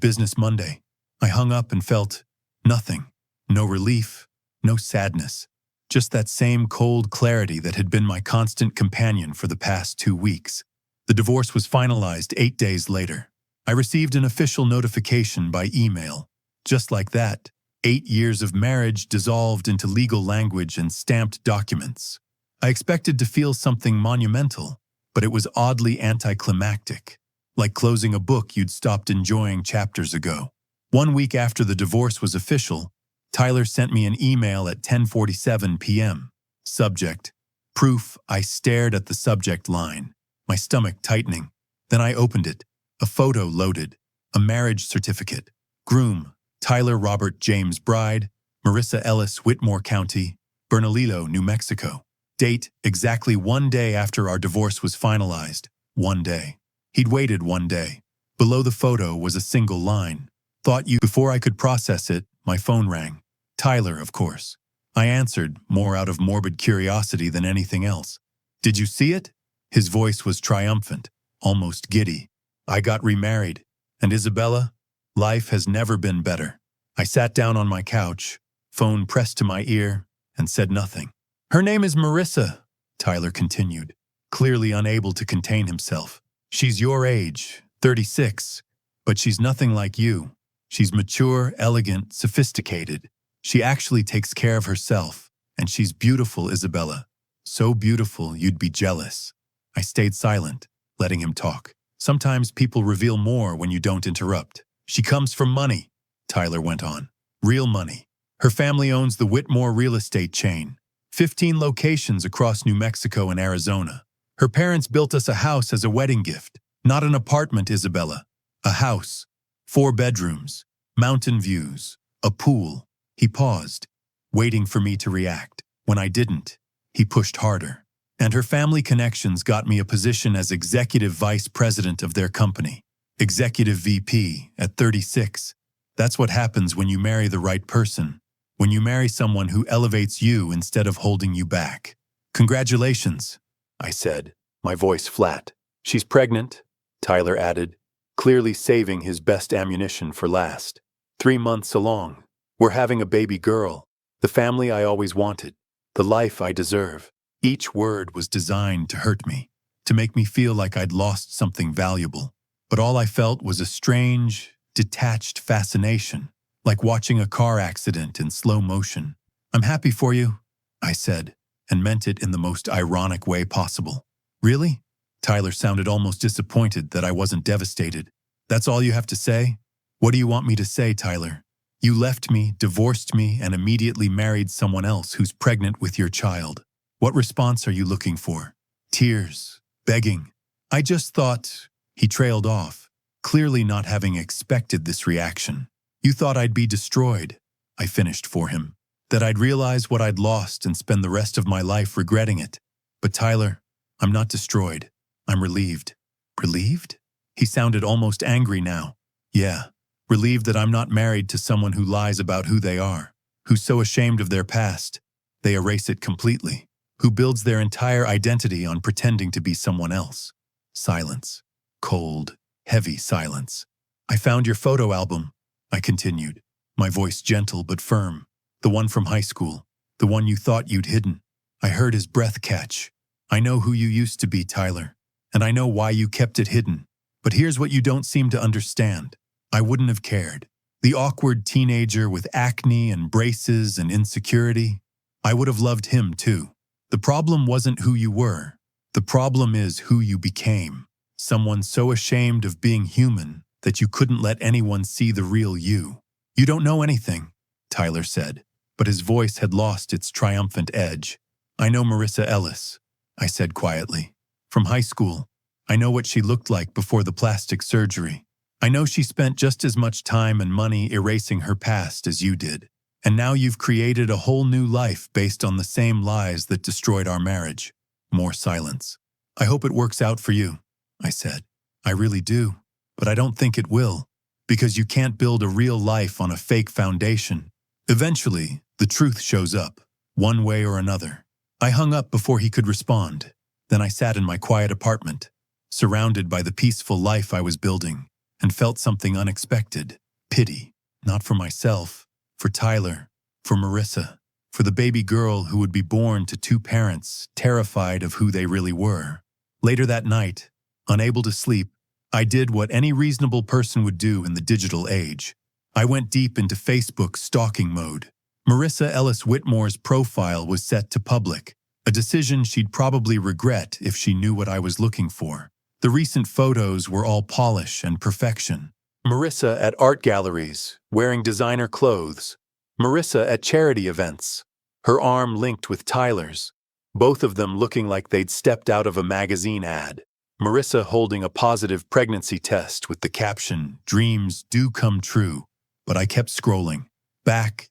business Monday. I hung up and felt nothing. No relief, no sadness. Just that same cold clarity that had been my constant companion for the past 2 weeks. The divorce was finalized 8 days later. I received an official notification by email. Just like that, 8 years of marriage dissolved into legal language and stamped documents. I expected to feel something monumental, but it was oddly anticlimactic, like closing a book you'd stopped enjoying chapters ago. 1 week after the divorce was official, Tyler sent me an email at 10:47 p.m. Subject, proof. I stared at the subject line, my stomach tightening. Then I opened it. A photo loaded. A marriage certificate. Groom, Tyler Robert James Bride, Marissa Ellis, Whitmore County, Bernalillo, New Mexico. Date, exactly 1 day after our divorce was finalized. 1 day. He'd waited 1 day. Below the photo was a single line. Thought you. Before I could process it, my phone rang. Tyler, of course. I answered, more out of morbid curiosity than anything else. Did you see it? His voice was triumphant, almost giddy. I got remarried. And Isabella? Life has never been better. I sat down on my couch, phone pressed to my ear, and said nothing. Her name is Marissa, Tyler continued, clearly unable to contain himself. She's your age, 36, but she's nothing like you. She's mature, elegant, sophisticated. She actually takes care of herself, and she's beautiful, Isabella. So beautiful you'd be jealous. I stayed silent, letting him talk. Sometimes people reveal more when you don't interrupt. She comes from money, Tyler went on. Real money. Her family owns the Whitmore real estate chain. 15 locations across New Mexico and Arizona. Her parents built us a house as a wedding gift. Not an apartment, Isabella. A house. 4 bedrooms. Mountain views. A pool. He paused, waiting for me to react. When I didn't, he pushed harder. And her family connections got me a position as executive vice president of their company. Executive VP at 36. That's what happens when you marry the right person. When you marry someone who elevates you instead of holding you back. Congratulations, I said, my voice flat. She's pregnant, Tyler added, clearly saving his best ammunition for last. 3 months along. We're having a baby girl. The family I always wanted. The life I deserve. Each word was designed to hurt me, to make me feel like I'd lost something valuable. But all I felt was a strange, detached fascination, like watching a car accident in slow motion. I'm happy for you, I said, and meant it in the most ironic way possible. Really? Tyler sounded almost disappointed that I wasn't devastated. That's all you have to say? What do you want me to say, Tyler? You left me, divorced me, and immediately married someone else who's pregnant with your child. What response are you looking for? Tears, begging. I just thought. He trailed off, clearly not having expected this reaction. You thought I'd be destroyed, I finished for him. That I'd realize what I'd lost and spend the rest of my life regretting it. But Tyler, I'm not destroyed. I'm relieved. Relieved? He sounded almost angry now. Yeah, relieved that I'm not married to someone who lies about who they are, who's so ashamed of their past, they erase it completely, who builds their entire identity on pretending to be someone else. Silence. Cold, heavy silence. I found your photo album, I continued, my voice gentle but firm. The one from high school, the one you thought you'd hidden. I heard his breath catch. I know who you used to be, Tyler, and I know why you kept it hidden. But here's what you don't seem to understand. I wouldn't have cared. The awkward teenager with acne and braces and insecurity, I would have loved him too. The problem wasn't who you were. The problem is who you became. Someone so ashamed of being human that you couldn't let anyone see the real you. You don't know anything, Tyler said, but his voice had lost its triumphant edge. I know Marissa Ellis, I said quietly. From high school. I know what she looked like before the plastic surgery. I know she spent just as much time and money erasing her past as you did. And now you've created a whole new life based on the same lies that destroyed our marriage. More silence. I hope it works out for you, I said. I really do, but I don't think it will, because you can't build a real life on a fake foundation. Eventually, the truth shows up, one way or another. I hung up before he could respond. Then I sat in my quiet apartment, surrounded by the peaceful life I was building, and felt something unexpected. Pity, not for myself, for Tyler, for Marissa, for the baby girl who would be born to 2 parents terrified of who they really were. Later that night, unable to sleep, I did what any reasonable person would do in the digital age. I went deep into Facebook stalking mode. Marissa Ellis Whitmore's profile was set to public, a decision she'd probably regret if she knew what I was looking for. The recent photos were all polish and perfection. Marissa at art galleries, wearing designer clothes. Marissa at charity events, her arm linked with Tyler's, both of them looking like they'd stepped out of a magazine ad. Marissa holding a positive pregnancy test with the caption, "Dreams do come true." But I kept scrolling. Back,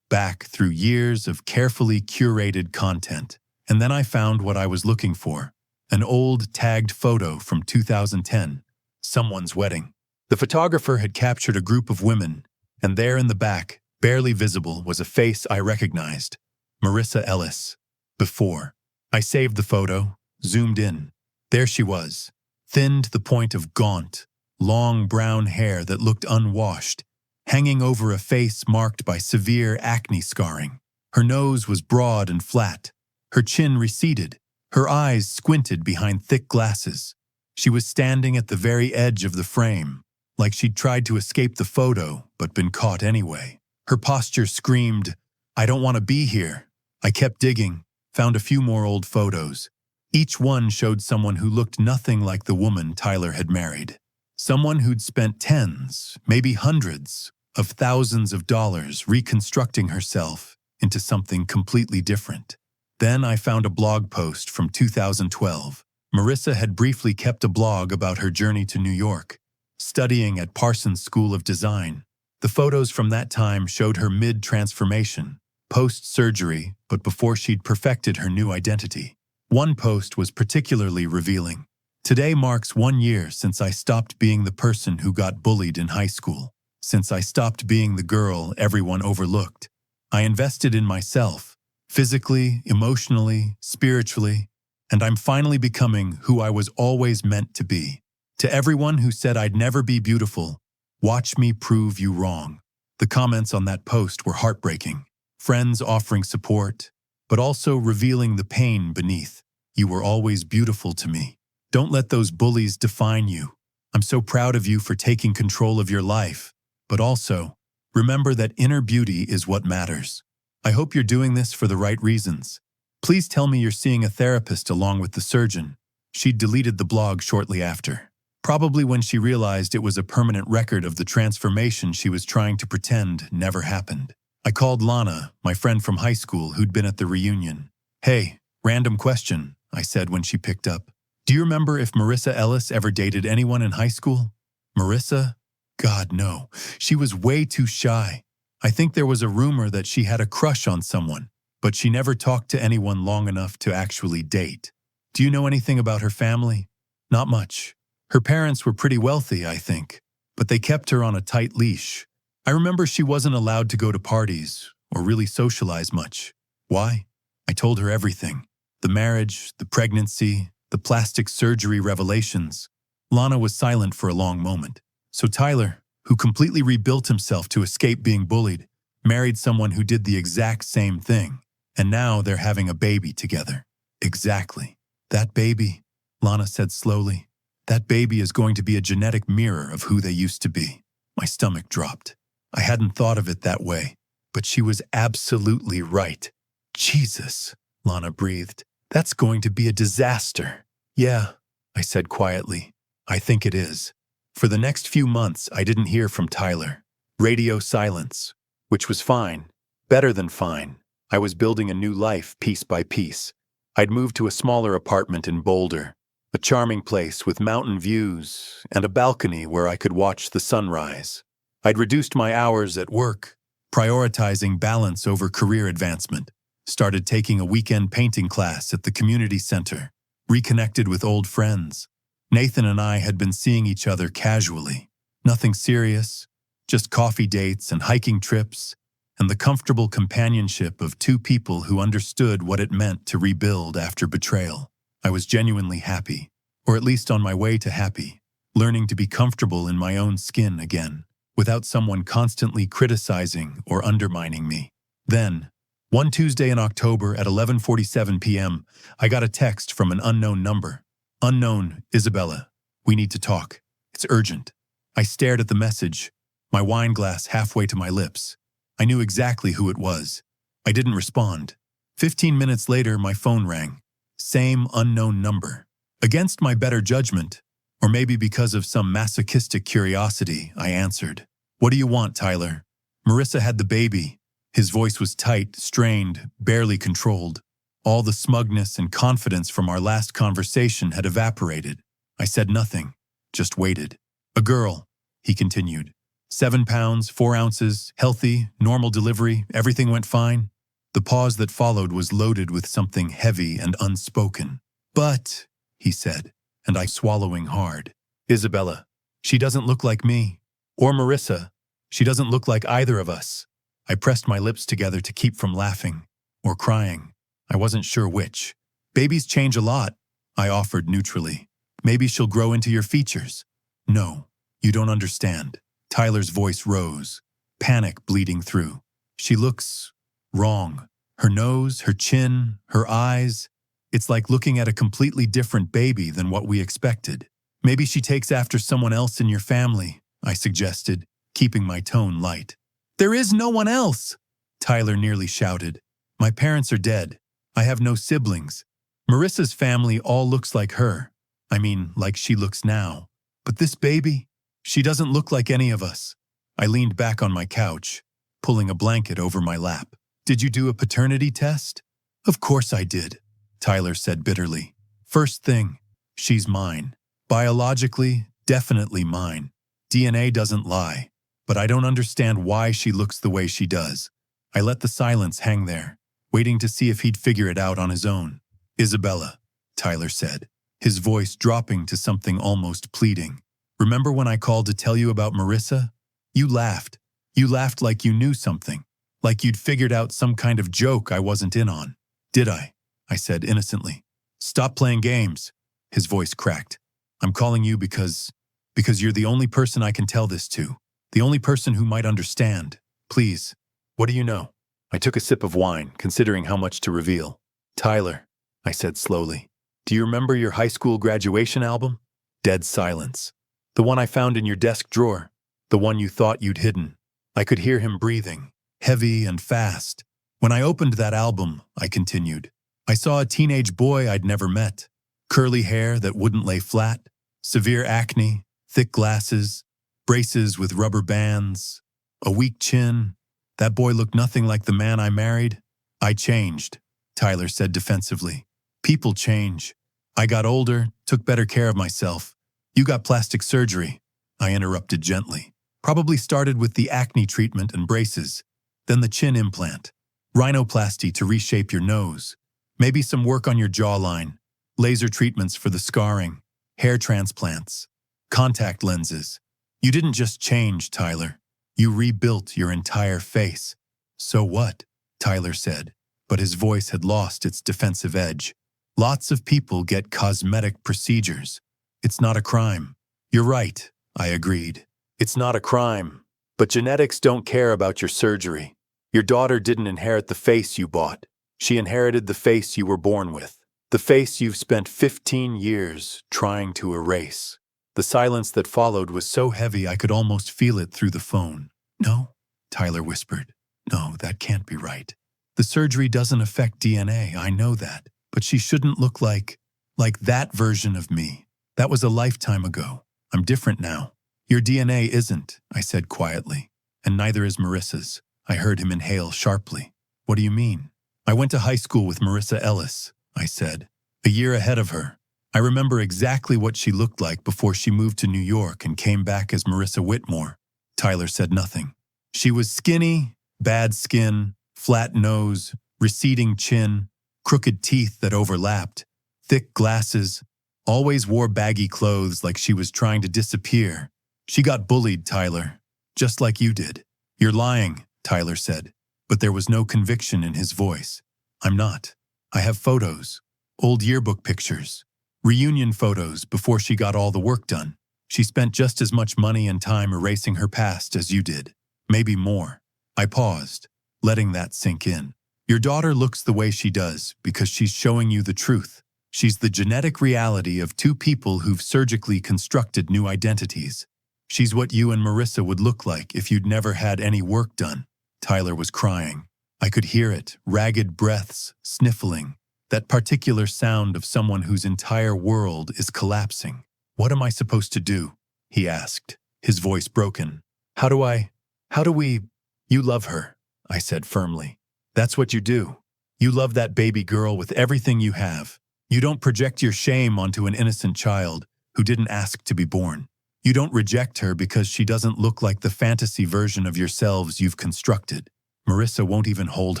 back through years of carefully curated content, and then I found what I was looking for. An old tagged photo from 2010, someone's wedding. The photographer had captured a group of women, and there in the back, barely visible, was a face I recognized. Marissa Ellis. Before. I saved the photo, zoomed in. There she was, thin to the point of gaunt, long brown hair that looked unwashed, hanging over a face marked by severe acne scarring. Her nose was broad and flat, her chin receded, her eyes squinted behind thick glasses. She was standing at the very edge of the frame, like she'd tried to escape the photo but been caught anyway. Her posture screamed, "I don't want to be here." I kept digging, found a few more old photos. Each one showed someone who looked nothing like the woman Tyler had married. Someone who'd spent tens, maybe hundreds, of thousands of dollars reconstructing herself into something completely different. Then I found a blog post from 2012. Marissa had briefly kept a blog about her journey to New York, studying at Parsons School of Design. The photos from that time showed her mid-transformation, post-surgery, but before she'd perfected her new identity. One post was particularly revealing. Today marks 1 year since I stopped being the person who got bullied in high school, since I stopped being the girl everyone overlooked. I invested in myself, physically, emotionally, spiritually, and I'm finally becoming who I was always meant to be. To everyone who said I'd never be beautiful, watch me prove you wrong. The comments on that post were heartbreaking. Friends offering support, but also revealing the pain beneath. You were always beautiful to me. Don't let those bullies define you. I'm so proud of you for taking control of your life, but also, remember that inner beauty is what matters. I hope you're doing this for the right reasons. Please tell me you're seeing a therapist along with the surgeon. She'd deleted the blog shortly after, probably when she realized it was a permanent record of the transformation she was trying to pretend never happened. I called Lana, my friend from high school who'd been at the reunion. "Hey, random question," I said when she picked up. "Do you remember if Marissa Ellis ever dated anyone in high school?" Marissa? God, no. She was way too shy. I think there was a rumor that she had a crush on someone, but she never talked to anyone long enough to actually date. Do you know anything about her family? Not much. Her parents were pretty wealthy, I think, but they kept her on a tight leash. I remember she wasn't allowed to go to parties or really socialize much. Why? I told her everything. The marriage, the pregnancy, the plastic surgery revelations. Lana was silent for a long moment. So Tyler, who completely rebuilt himself to escape being bullied, married someone who did the exact same thing, and now they're having a baby together. Exactly. That baby, Lana said slowly, that baby is going to be a genetic mirror of who they used to be. My stomach dropped. I hadn't thought of it that way, but she was absolutely right. Jesus, Lana breathed. That's going to be a disaster. Yeah, I said quietly. I think it is. For the next few months, I didn't hear from Tyler. Radio silence, which was fine. Better than fine. I was building a new life piece by piece. I'd moved to a smaller apartment in Boulder, a charming place with mountain views and a balcony where I could watch the sunrise. I'd reduced my hours at work, prioritizing balance over career advancement, started taking a weekend painting class at the community center, reconnected with old friends. Nathan and I had been seeing each other casually. Nothing serious, just coffee dates and hiking trips, and the comfortable companionship of two people who understood what it meant to rebuild after betrayal. I was genuinely happy, or at least on my way to happy, learning to be comfortable in my own skin again, without someone constantly criticizing or undermining me. Then, one Tuesday in October at 11:47 p.m., I got a text from an unknown number. Unknown, Isabella. We need to talk. It's urgent. I stared at the message, my wine glass halfway to my lips. I knew exactly who it was. I didn't respond. 15 minutes later, my phone rang. Same unknown number. Against my better judgment, or maybe because of some masochistic curiosity, I answered. What do you want, Tyler? Marissa had the baby. His voice was tight, strained, barely controlled. All the smugness and confidence from our last conversation had evaporated. I said nothing, just waited. A girl, he continued. 7 pounds, 4 ounces, healthy, normal delivery, everything went fine. The pause that followed was loaded with something heavy and unspoken. But, he said, and I swallowing hard. Isabella, she doesn't look like me. Or Marissa, she doesn't look like either of us. I pressed my lips together to keep from laughing or crying. I wasn't sure which. Babies change a lot, I offered neutrally. Maybe she'll grow into your features. No, you don't understand. Tyler's voice rose, panic bleeding through. She looks wrong. Her nose, her chin, her eyes. It's like looking at a completely different baby than what we expected. Maybe she takes after someone else in your family, I suggested, keeping my tone light. There is no one else, Tyler nearly shouted. My parents are dead. I have no siblings. Marissa's family all looks like her. I mean, like she looks now. But this baby, she doesn't look like any of us. I leaned back on my couch, pulling a blanket over my lap. Did you do a paternity test? Of course I did, Tyler said bitterly. First thing, she's mine. Biologically, definitely mine. DNA doesn't lie, but I don't understand why she looks the way she does. I let the silence hang there, waiting to see if he'd figure it out on his own. Isabella, Tyler said, his voice dropping to something almost pleading. Remember when I called to tell you about Marissa? You laughed. You laughed like you knew something, like you'd figured out some kind of joke I wasn't in on. Did I? I said innocently. Stop playing games. His voice cracked. I'm calling you because you're the only person I can tell this to. The only person who might understand. Please. What do you know? I took a sip of wine, considering how much to reveal. Tyler, I said slowly. Do you remember your high school graduation album? Dead silence. The one I found in your desk drawer. The one you thought you'd hidden. I could hear him breathing, heavy and fast. When I opened that album, I continued, I saw a teenage boy I'd never met. Curly hair that wouldn't lay flat, severe acne, thick glasses, braces with rubber bands, a weak chin. That boy looked nothing like the man I married. I changed, Tyler said defensively. People change. I got older, took better care of myself. You got plastic surgery, I interrupted gently. Probably started with the acne treatment and braces, then the chin implant, rhinoplasty to reshape your nose, maybe some work on your jawline, laser treatments for the scarring, hair transplants, contact lenses. You didn't just change, Tyler. You rebuilt your entire face. So what? Tyler said, but his voice had lost its defensive edge. Lots of people get cosmetic procedures. It's not a crime. You're right, I agreed. It's not a crime, but genetics don't care about your surgery. Your daughter didn't inherit the face you bought. She inherited the face you were born with, the face you've spent 15 years trying to erase. The silence that followed was so heavy I could almost feel it through the phone. No, Tyler whispered. No, that can't be right. The surgery doesn't affect DNA, I know that, but she shouldn't look like that version of me. That was a lifetime ago. I'm different now. Your DNA isn't, I said quietly, and neither is Marissa's. I heard him inhale sharply. What do you mean? I went to high school with Marissa Ellis, I said, a year ahead of her. I remember exactly what she looked like before she moved to New York and came back as Marissa Whitmore. Tyler said nothing. She was skinny, bad skin, flat nose, receding chin, crooked teeth that overlapped, thick glasses, always wore baggy clothes like she was trying to disappear. She got bullied, Tyler, just like you did. You're lying, Tyler said, but there was no conviction in his voice. I'm not. I have photos, old yearbook pictures, reunion photos before she got all the work done. She spent just as much money and time erasing her past as you did, maybe more. I paused, letting that sink in. Your daughter looks the way she does because she's showing you the truth. She's the genetic reality of two people who've surgically constructed new identities. She's what you and Marissa would look like if you'd never had any work done. Tyler was crying. I could hear it, ragged breaths, sniffling, that particular sound of someone whose entire world is collapsing. What am I supposed to do? He asked, his voice broken. How do we? You love her, I said firmly. That's what you do. You love that baby girl with everything you have. You don't project your shame onto an innocent child who didn't ask to be born. You don't reject her because she doesn't look like the fantasy version of yourselves you've constructed. Marissa won't even hold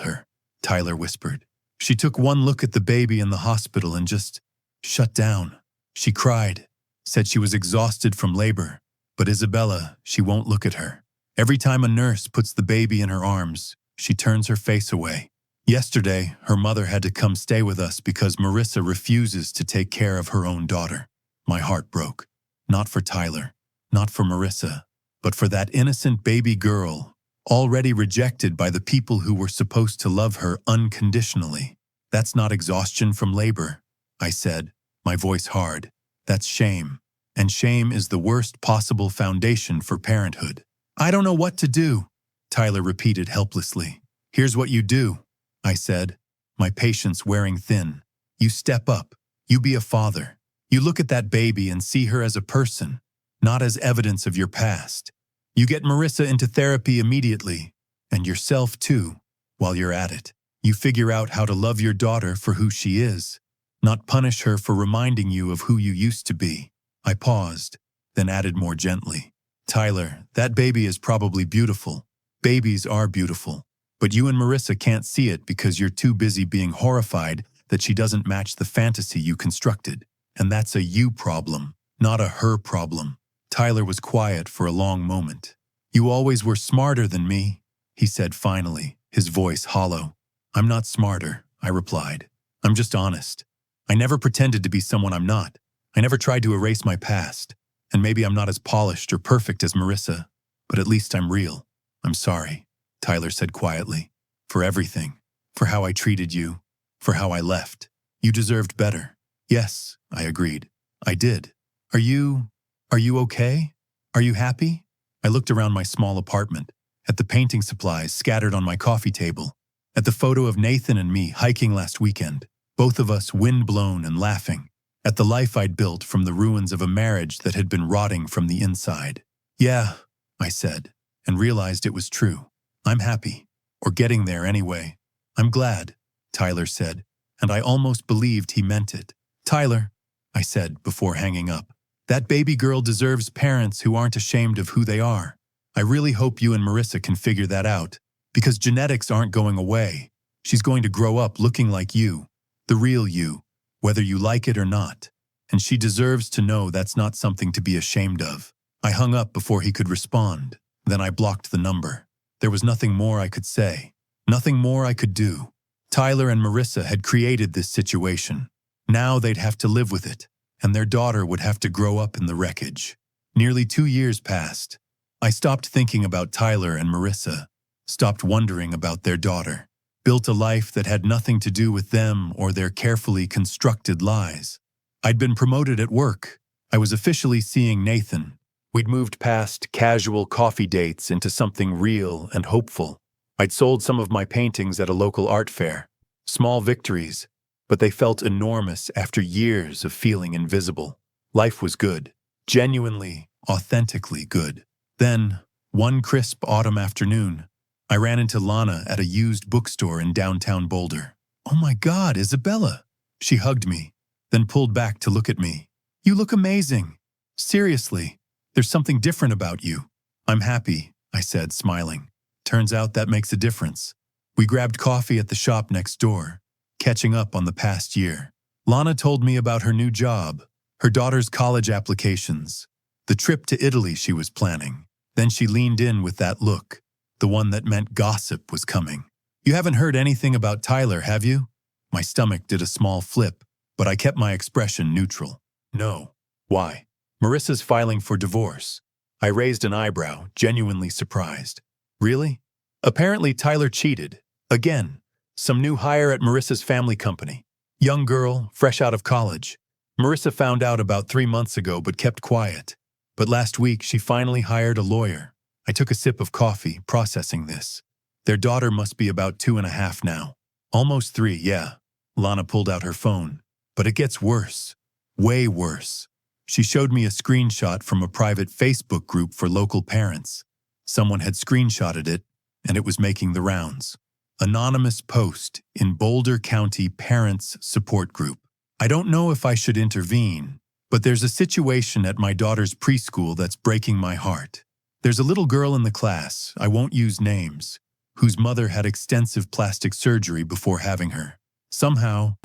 her, Tyler whispered. She took one look at the baby in the hospital and just shut down. She cried, said she was exhausted from labor, but Isabella, she won't look at her. Every time a nurse puts the baby in her arms, she turns her face away. Yesterday, her mother had to come stay with us because Marissa refuses to take care of her own daughter. My heart broke. Not for Tyler, not for Marissa, but for that innocent baby girl, already rejected by the people who were supposed to love her unconditionally. That's not exhaustion from labor, I said, my voice hard. That's shame. And shame is the worst possible foundation for parenthood. I don't know what to do, Tyler repeated helplessly. Here's what you do, I said, my patience wearing thin. You step up. You be a father. You look at that baby and see her as a person, not as evidence of your past. You get Marissa into therapy immediately, and yourself too, while you're at it. You figure out how to love your daughter for who she is, not punish her for reminding you of who you used to be. I paused, then added more gently. Tyler, that baby is probably beautiful. Babies are beautiful. But you and Marissa can't see it because you're too busy being horrified that she doesn't match the fantasy you constructed. And that's a you problem, not a her problem. Tyler was quiet for a long moment. You always were smarter than me, he said finally, his voice hollow. I'm not smarter, I replied. I'm just honest. I never pretended to be someone I'm not. I never tried to erase my past. And maybe I'm not as polished or perfect as Marissa, but at least I'm real. I'm sorry, Tyler said quietly. For everything. For how I treated you. For how I left. You deserved better. Yes, I agreed. I did. Are you okay? Are you happy? I looked around my small apartment, at the painting supplies scattered on my coffee table, at the photo of Nathan and me hiking last weekend, both of us windblown and laughing, at the life I'd built from the ruins of a marriage that had been rotting from the inside. Yeah, I said, and realized it was true. I'm happy, or getting there anyway. I'm glad, Tyler said, and I almost believed he meant it. Tyler, I said before hanging up, that baby girl deserves parents who aren't ashamed of who they are. I really hope you and Marissa can figure that out, because genetics aren't going away. She's going to grow up looking like you, the real you, whether you like it or not. And she deserves to know that's not something to be ashamed of. I hung up before he could respond. Then I blocked the number. There was nothing more I could say, nothing more I could do. Tyler and Marissa had created this situation. Now they'd have to live with it, and their daughter would have to grow up in the wreckage. Nearly 2 years passed. I stopped thinking about Tyler and Marissa, stopped wondering about their daughter, built a life that had nothing to do with them or their carefully constructed lies. I'd been promoted at work. I was officially seeing Nathan. We'd moved past casual coffee dates into something real and hopeful. I'd sold some of my paintings at a local art fair. Small victories, but they felt enormous after years of feeling invisible. Life was good, genuinely, authentically good. Then, one crisp autumn afternoon, I ran into Lana at a used bookstore in downtown Boulder. Oh my God, Isabella! She hugged me, then pulled back to look at me. You look amazing. Seriously, there's something different about you. I'm happy, I said, smiling. Turns out that makes a difference. We grabbed coffee at the shop next door, catching up on the past year. Lana told me about her new job, her daughter's college applications, the trip to Italy she was planning. Then she leaned in with that look, the one that meant gossip was coming. You haven't heard anything about Tyler, have you? My stomach did a small flip, but I kept my expression neutral. No. Why? Marissa's filing for divorce. I raised an eyebrow, genuinely surprised. Really? Apparently Tyler cheated. Again. Some new hire at Marissa's family company. Young girl, fresh out of college. Marissa found out about 3 months ago but kept quiet. But last week she finally hired a lawyer. I took a sip of coffee, processing this. Their daughter must be about 2.5 now. Almost 3, yeah. Lana pulled out her phone. But it gets worse. Way worse. She showed me a screenshot from a private Facebook group for local parents. Someone had screenshotted it, and it was making the rounds. Anonymous post in Boulder County Parents Support Group. I don't know if I should intervene, But there's a situation at my daughter's preschool that's breaking my heart. There's a little girl in the class, I won't use names, whose mother had extensive plastic surgery before having her. Somehow,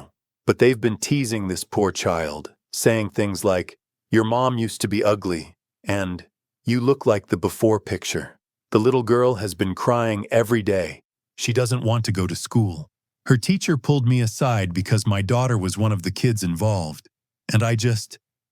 but they've been teasing this poor child, saying things like, "Your mom used to be ugly," and "You look like the before picture." The little girl has been crying every day. She doesn't want to go to school. Her teacher pulled me aside because my daughter was one of the kids involved, and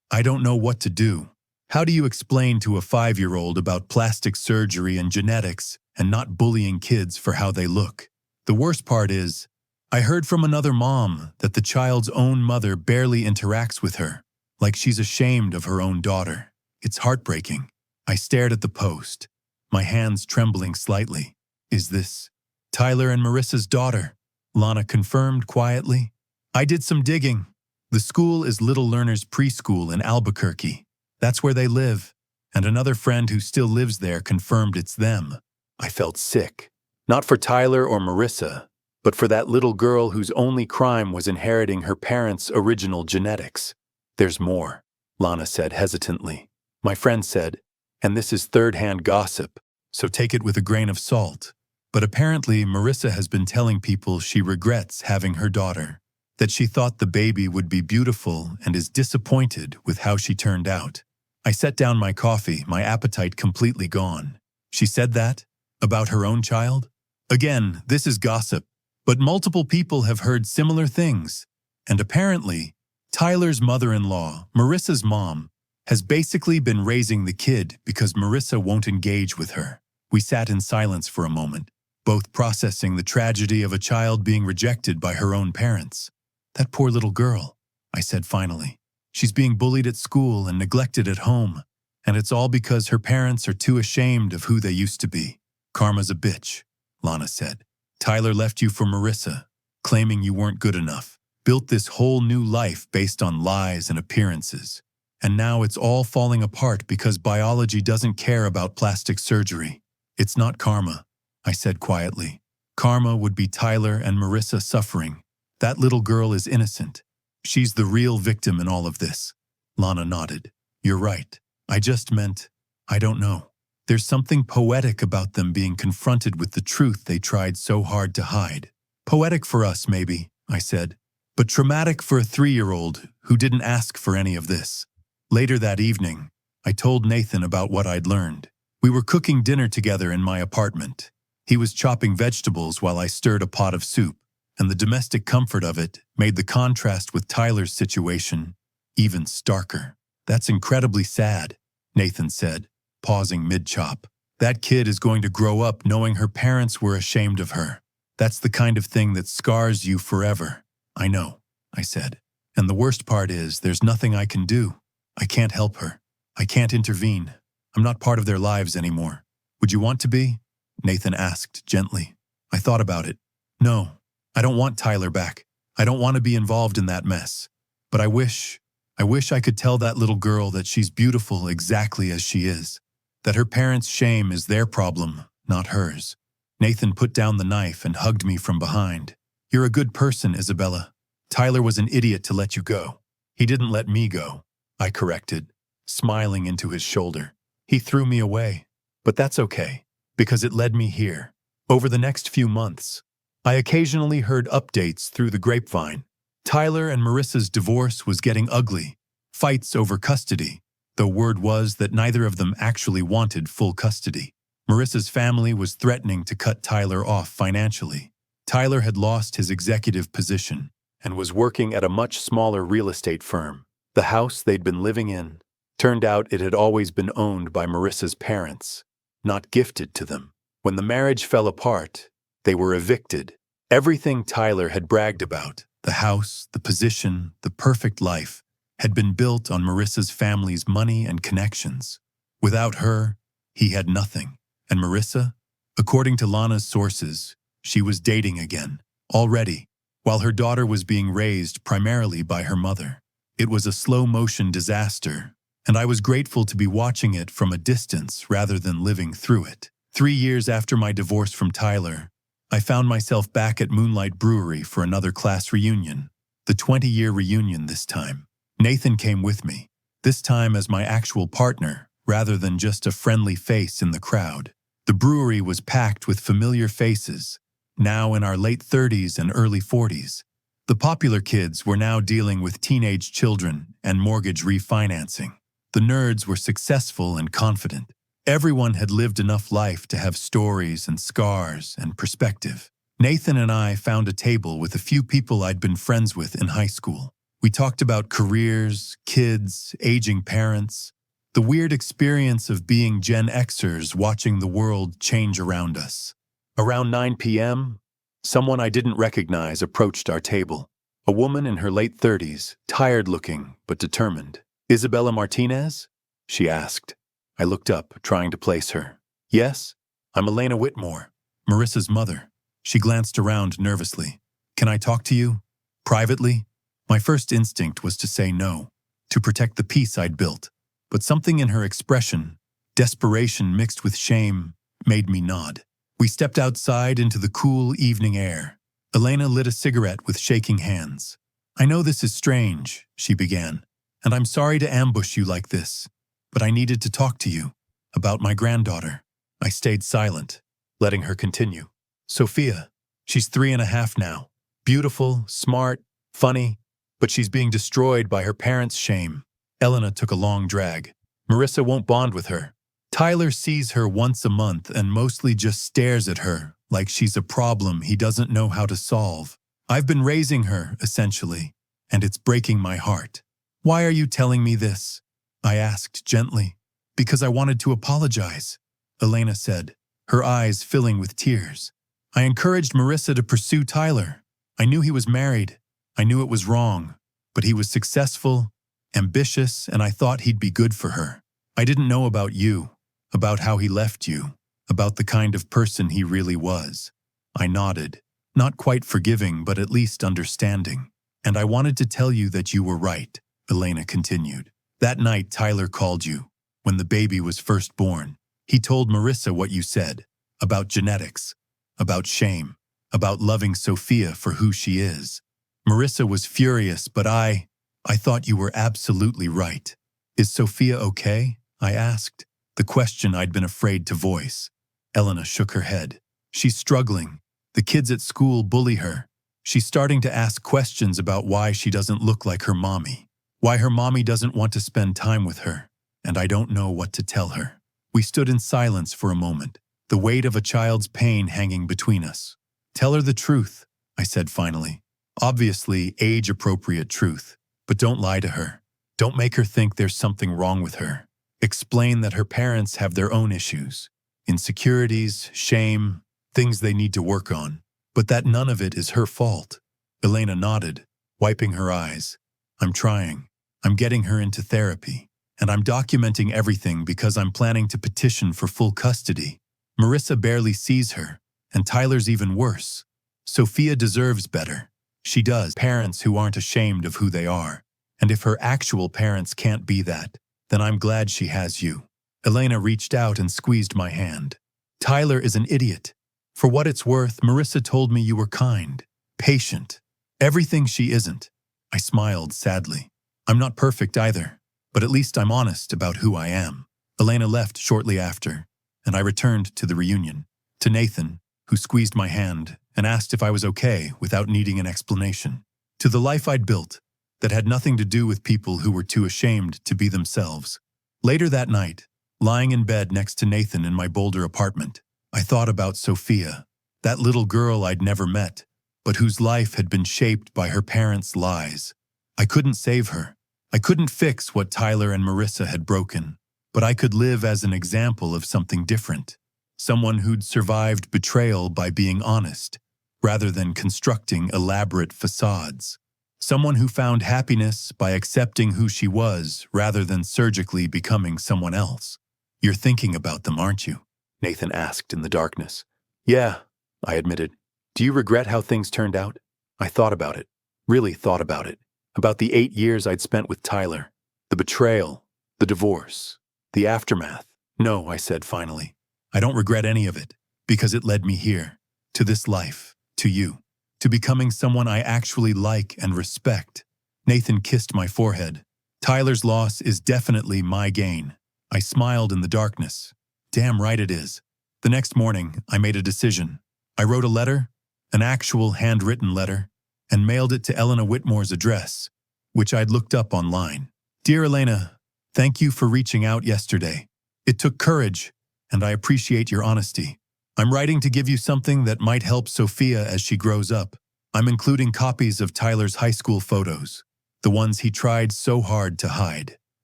I don't know what to do. How do you explain to a 5-year-old about plastic surgery and genetics and not bullying kids for how they look? The worst part is, I heard from another mom that the child's own mother barely interacts with her, like she's ashamed of her own daughter. It's heartbreaking. I stared at the post, my hands trembling slightly. Is this Tyler and Marissa's daughter? Lana confirmed quietly. I did some digging. The school is Little Learners Preschool in Albuquerque. That's where they live, and another friend who still lives there confirmed it's them. I felt sick. Not for Tyler or Marissa, but for that little girl whose only crime was inheriting her parents' original genetics. There's more, Lana said hesitantly. My friend said, and this is third-hand gossip, so take it with a grain of salt. But apparently Marissa has been telling people she regrets having her daughter, that she thought the baby would be beautiful and is disappointed with how she turned out. I set down my coffee, my appetite completely gone. She said that? About her own child? Again, this is gossip, but multiple people have heard similar things, and apparently, Tyler's mother-in-law, Marissa's mom, has basically been raising the kid because Marissa won't engage with her. We sat in silence for a moment, both processing the tragedy of a child being rejected by her own parents. That poor little girl, I said finally. She's being bullied at school and neglected at home, and it's all because her parents are too ashamed of who they used to be. Karma's a bitch, Lana said. Tyler left you for Marissa, claiming you weren't good enough, built this whole new life based on lies and appearances. And now it's all falling apart because biology doesn't care about plastic surgery. It's not karma, I said quietly. Karma would be Tyler and Marissa suffering. That little girl is innocent. She's the real victim in all of this. Lana nodded. You're right. I just meant, I don't know. There's something poetic about them being confronted with the truth they tried so hard to hide. Poetic for us, maybe, I said, but traumatic for a 3-year-old who didn't ask for any of this. Later that evening, I told Nathan about what I'd learned. We were cooking dinner together in my apartment. He was chopping vegetables while I stirred a pot of soup, and the domestic comfort of it made the contrast with Tyler's situation even starker. That's incredibly sad, Nathan said, pausing mid-chop. That kid is going to grow up knowing her parents were ashamed of her. That's the kind of thing that scars you forever. I know, I said. And the worst part is there's nothing I can do. I can't help her. I can't intervene. I'm not part of their lives anymore. Would you want to be? Nathan asked gently. I thought about it. No, I don't want Tyler back. I don't want to be involved in that mess. But I wish I could tell that little girl that she's beautiful exactly as she is. That her parents' shame is their problem, not hers. Nathan put down the knife and hugged me from behind. You're a good person, Isabella. Tyler was an idiot to let you go. He didn't let me go, I corrected, smiling into his shoulder. He threw me away. But that's okay, because it led me here. Over the next few months, I occasionally heard updates through the grapevine. Tyler and Marissa's divorce was getting ugly. Fights over custody, though word was that neither of them actually wanted full custody. Marissa's family was threatening to cut Tyler off financially. Tyler had lost his executive position and was working at a much smaller real estate firm. The house they'd been living in turned out it had always been owned by Marissa's parents, not gifted to them. When the marriage fell apart, they were evicted. Everything Tyler had bragged about, the house, the position, the perfect life, had been built on Marissa's family's money and connections. Without her, he had nothing. And Marissa, according to Lana's sources, she was dating again, already, while her daughter was being raised primarily by her mother. It was a slow-motion disaster, and I was grateful to be watching it from a distance rather than living through it. 3 years after my divorce from Tyler, I found myself back at Moonlight Brewery for another class reunion, the 20-year reunion this time. Nathan came with me. this time as my actual partner, rather than just a friendly face in the crowd. The brewery was packed with familiar faces, now in our late 30s and early 40s. The popular kids were now dealing with teenage children and mortgage refinancing. The nerds were successful and confident. Everyone had lived enough life to have stories and scars and perspective. Nathan and I found a table with a few people I'd been friends with in high school. We talked about careers, kids, aging parents, the weird experience of being Gen Xers watching the world change around us. Around 9 p.m., someone I didn't recognize approached our table. A woman in her late 30s, tired-looking but determined. "Isabella Martinez?" she asked. I looked up, trying to place her. "Yes, I'm Elena Whitmore, Marissa's mother." She glanced around nervously. "Can I talk to you? Privately?" My first instinct was to say no, to protect the peace I'd built. But something in her expression, desperation mixed with shame, made me nod. We stepped outside into the cool evening air. Elena lit a cigarette with shaking hands. "I know this is strange," she began, "and I'm sorry to ambush you like this, but I needed to talk to you about my granddaughter." I stayed silent, letting her continue. "Sophia, she's 3.5 now. Beautiful, smart, funny, but she's being destroyed by her parents' shame." Elena took a long drag. "Marissa won't bond with her. Tyler sees her once a month and mostly just stares at her like she's a problem he doesn't know how to solve. I've been raising her, essentially, and it's breaking my heart." "Why are you telling me this?" I asked gently. "Because I wanted to apologize," Elena said, her eyes filling with tears. "I encouraged Marissa to pursue Tyler. I knew he was married. I knew it was wrong, but he was successful, ambitious, and I thought he'd be good for her. I didn't know about you, about how he left you, about the kind of person he really was." I nodded, not quite forgiving but at least understanding. "And I wanted to tell you that you were right," Elena continued. "That night Tyler called you, when the baby was first born. He told Marissa what you said, about genetics, about shame, about loving Sophia for who she is. Marissa was furious, but I thought you were absolutely right." "Is Sophia okay?" I asked, the question I'd been afraid to voice. Elena shook her head. "She's struggling. The kids at school bully her. She's starting to ask questions about why she doesn't look like her mommy, why her mommy doesn't want to spend time with her, and I don't know what to tell her." We stood in silence for a moment, the weight of a child's pain hanging between us. "Tell her the truth," I said finally. "Obviously, age-appropriate truth, but don't lie to her. Don't make her think there's something wrong with her. Explain that her parents have their own issues, insecurities, shame, things they need to work on, but that none of it is her fault." Elena nodded, wiping her eyes. "I'm trying. I'm getting her into therapy, and I'm documenting everything because I'm planning to petition for full custody. Marissa barely sees her, and Tyler's even worse. Sophia deserves better. She does. Parents who aren't ashamed of who they are. And if her actual parents can't be that, then I'm glad she has you." Elena reached out and squeezed my hand. "Tyler is an idiot. For what it's worth, Marissa told me you were kind, patient, everything she isn't." I smiled sadly. "I'm not perfect either, but at least I'm honest about who I am." Elena left shortly after, and I returned to the reunion, to Nathan, who squeezed my hand and asked if I was okay without needing an explanation, to the life I'd built that had nothing to do with people who were too ashamed to be themselves. Later that night, lying in bed next to Nathan in my Boulder apartment, I thought about Sophia, that little girl I'd never met, but whose life had been shaped by her parents' lies. I couldn't save her. I couldn't fix what Tyler and Marissa had broken, but I could live as an example of something different, someone who'd survived betrayal by being honest, rather than constructing elaborate facades. Someone who found happiness by accepting who she was rather than surgically becoming someone else. "You're thinking about them, aren't you?" Nathan asked in the darkness. "Yeah," I admitted. "Do you regret how things turned out?" I thought about it, really thought about it, about the 8 years I'd spent with Tyler, the betrayal, the divorce, the aftermath. "No," I said finally. "I don't regret any of it, because it led me here, to this life, to you, to becoming someone I actually like and respect." Nathan kissed my forehead, Tyler's loss is definitely my gain. I smiled in the darkness. Damn right it is. The next morning, I made a decision. I wrote a letter, an actual handwritten letter, and mailed it to Elena Whitmore's address, which I'd looked up online. Dear Elena, thank you for reaching out yesterday. It took courage, and I appreciate your honesty. I'm writing to give you something that might help Sophia as she grows up. I'm including copies of Tyler's high school photos, the ones he tried so hard to hide.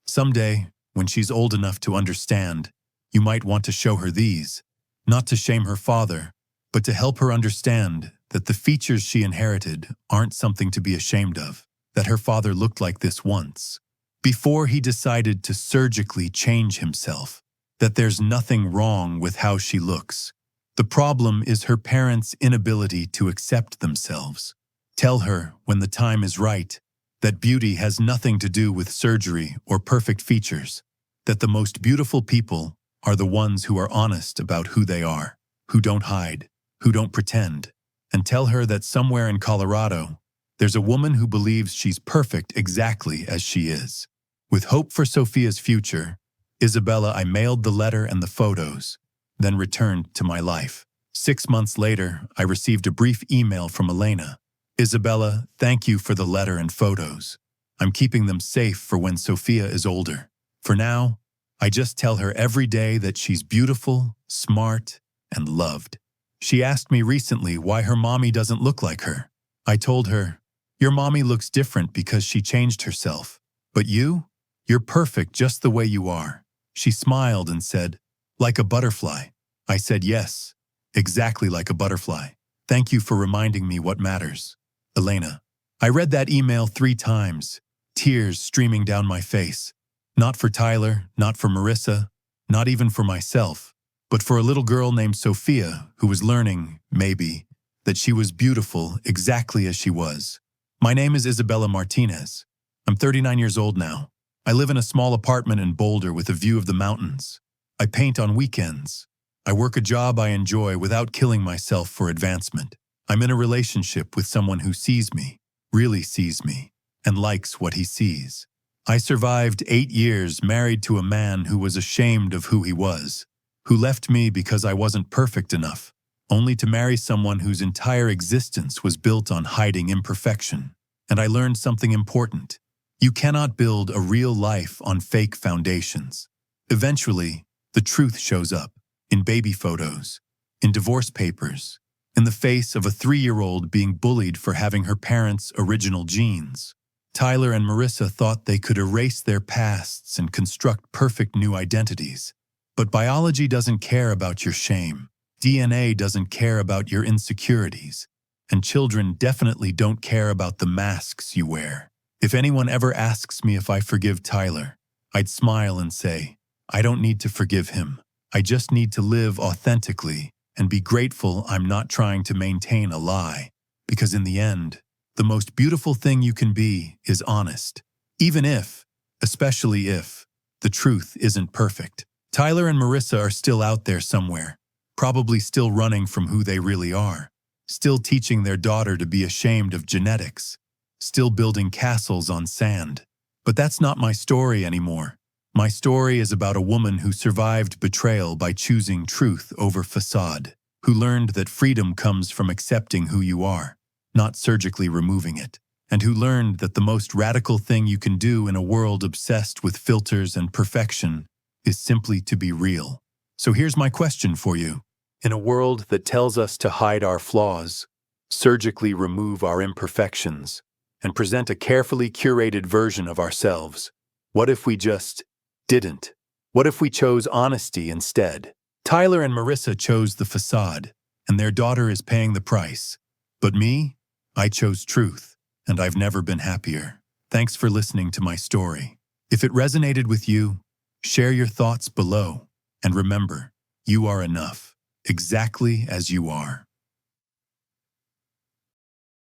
Someday, when she's old enough to understand, you might want to show her these, not to shame her father, but to help her understand that the features she inherited aren't something to be ashamed of, that her father looked like this once, before he decided to surgically change himself, that there's nothing wrong with how she looks. The problem is her parents' inability to accept themselves. Tell her, when the time is right, that beauty has nothing to do with surgery or perfect features, that the most beautiful people are the ones who are honest about who they are, who don't hide, who don't pretend. And tell her that somewhere in Colorado, there's a woman who believes she's perfect exactly as she is. With hope for Sophia's future, Isabella, I mailed the letter and the photos, then returned to my life. 6 months later, I received a brief email from Elena. Isabella, thank you for the letter and photos. I'm keeping them safe for when Sophia is older. For now, I just tell her every day that she's beautiful, smart, and loved. She asked me recently why her mommy doesn't look like her. I told her, your mommy looks different because she changed herself. But you're perfect just the way you are. She smiled and said, like a butterfly. I said yes, exactly like a butterfly. Thank you for reminding me what matters. Elena. I read that email 3 times, tears streaming down my face. Not for Tyler, not for Marissa, not even for myself, but for a little girl named Sophia who was learning, maybe, that she was beautiful exactly as she was. My name is Isabella Martinez. I'm 39 years old now. I live in a small apartment in Boulder with a view of the mountains. I paint on weekends. I work a job I enjoy without killing myself for advancement. I'm in a relationship with someone who sees me, really sees me, and likes what he sees. I survived 8 years married to a man who was ashamed of who he was, who left me because I wasn't perfect enough, only to marry someone whose entire existence was built on hiding imperfection. And I learned something important. You cannot build a real life on fake foundations. Eventually, the truth shows up in baby photos, in divorce papers, in the face of a 3-year-old being bullied for having her parents' original genes. Tyler and Marissa thought they could erase their pasts and construct perfect new identities. But biology doesn't care about your shame. DNA doesn't care about your insecurities. And children definitely don't care about the masks you wear. If anyone ever asks me if I forgive Tyler, I'd smile and say, I don't need to forgive him. I just need to live authentically and be grateful I'm not trying to maintain a lie. Because in the end, the most beautiful thing you can be is honest. Even if, especially if, the truth isn't perfect. Tyler and Marissa are still out there somewhere, probably still running from who they really are, still teaching their daughter to be ashamed of genetics, still building castles on sand. But that's not my story anymore. My story is about a woman who survived betrayal by choosing truth over facade, who learned that freedom comes from accepting who you are, not surgically removing it, and who learned that the most radical thing you can do in a world obsessed with filters and perfection is simply to be real. So here's my question for you. In a world that tells us to hide our flaws, surgically remove our imperfections, and present a carefully curated version of ourselves, what if we just didn't? What if we chose honesty instead? Tyler and Marissa chose the facade, and their daughter is paying the price. But me? I chose truth, and I've never been happier. Thanks for listening to my story. If it resonated with you, share your thoughts below. And remember, you are enough, exactly as you are.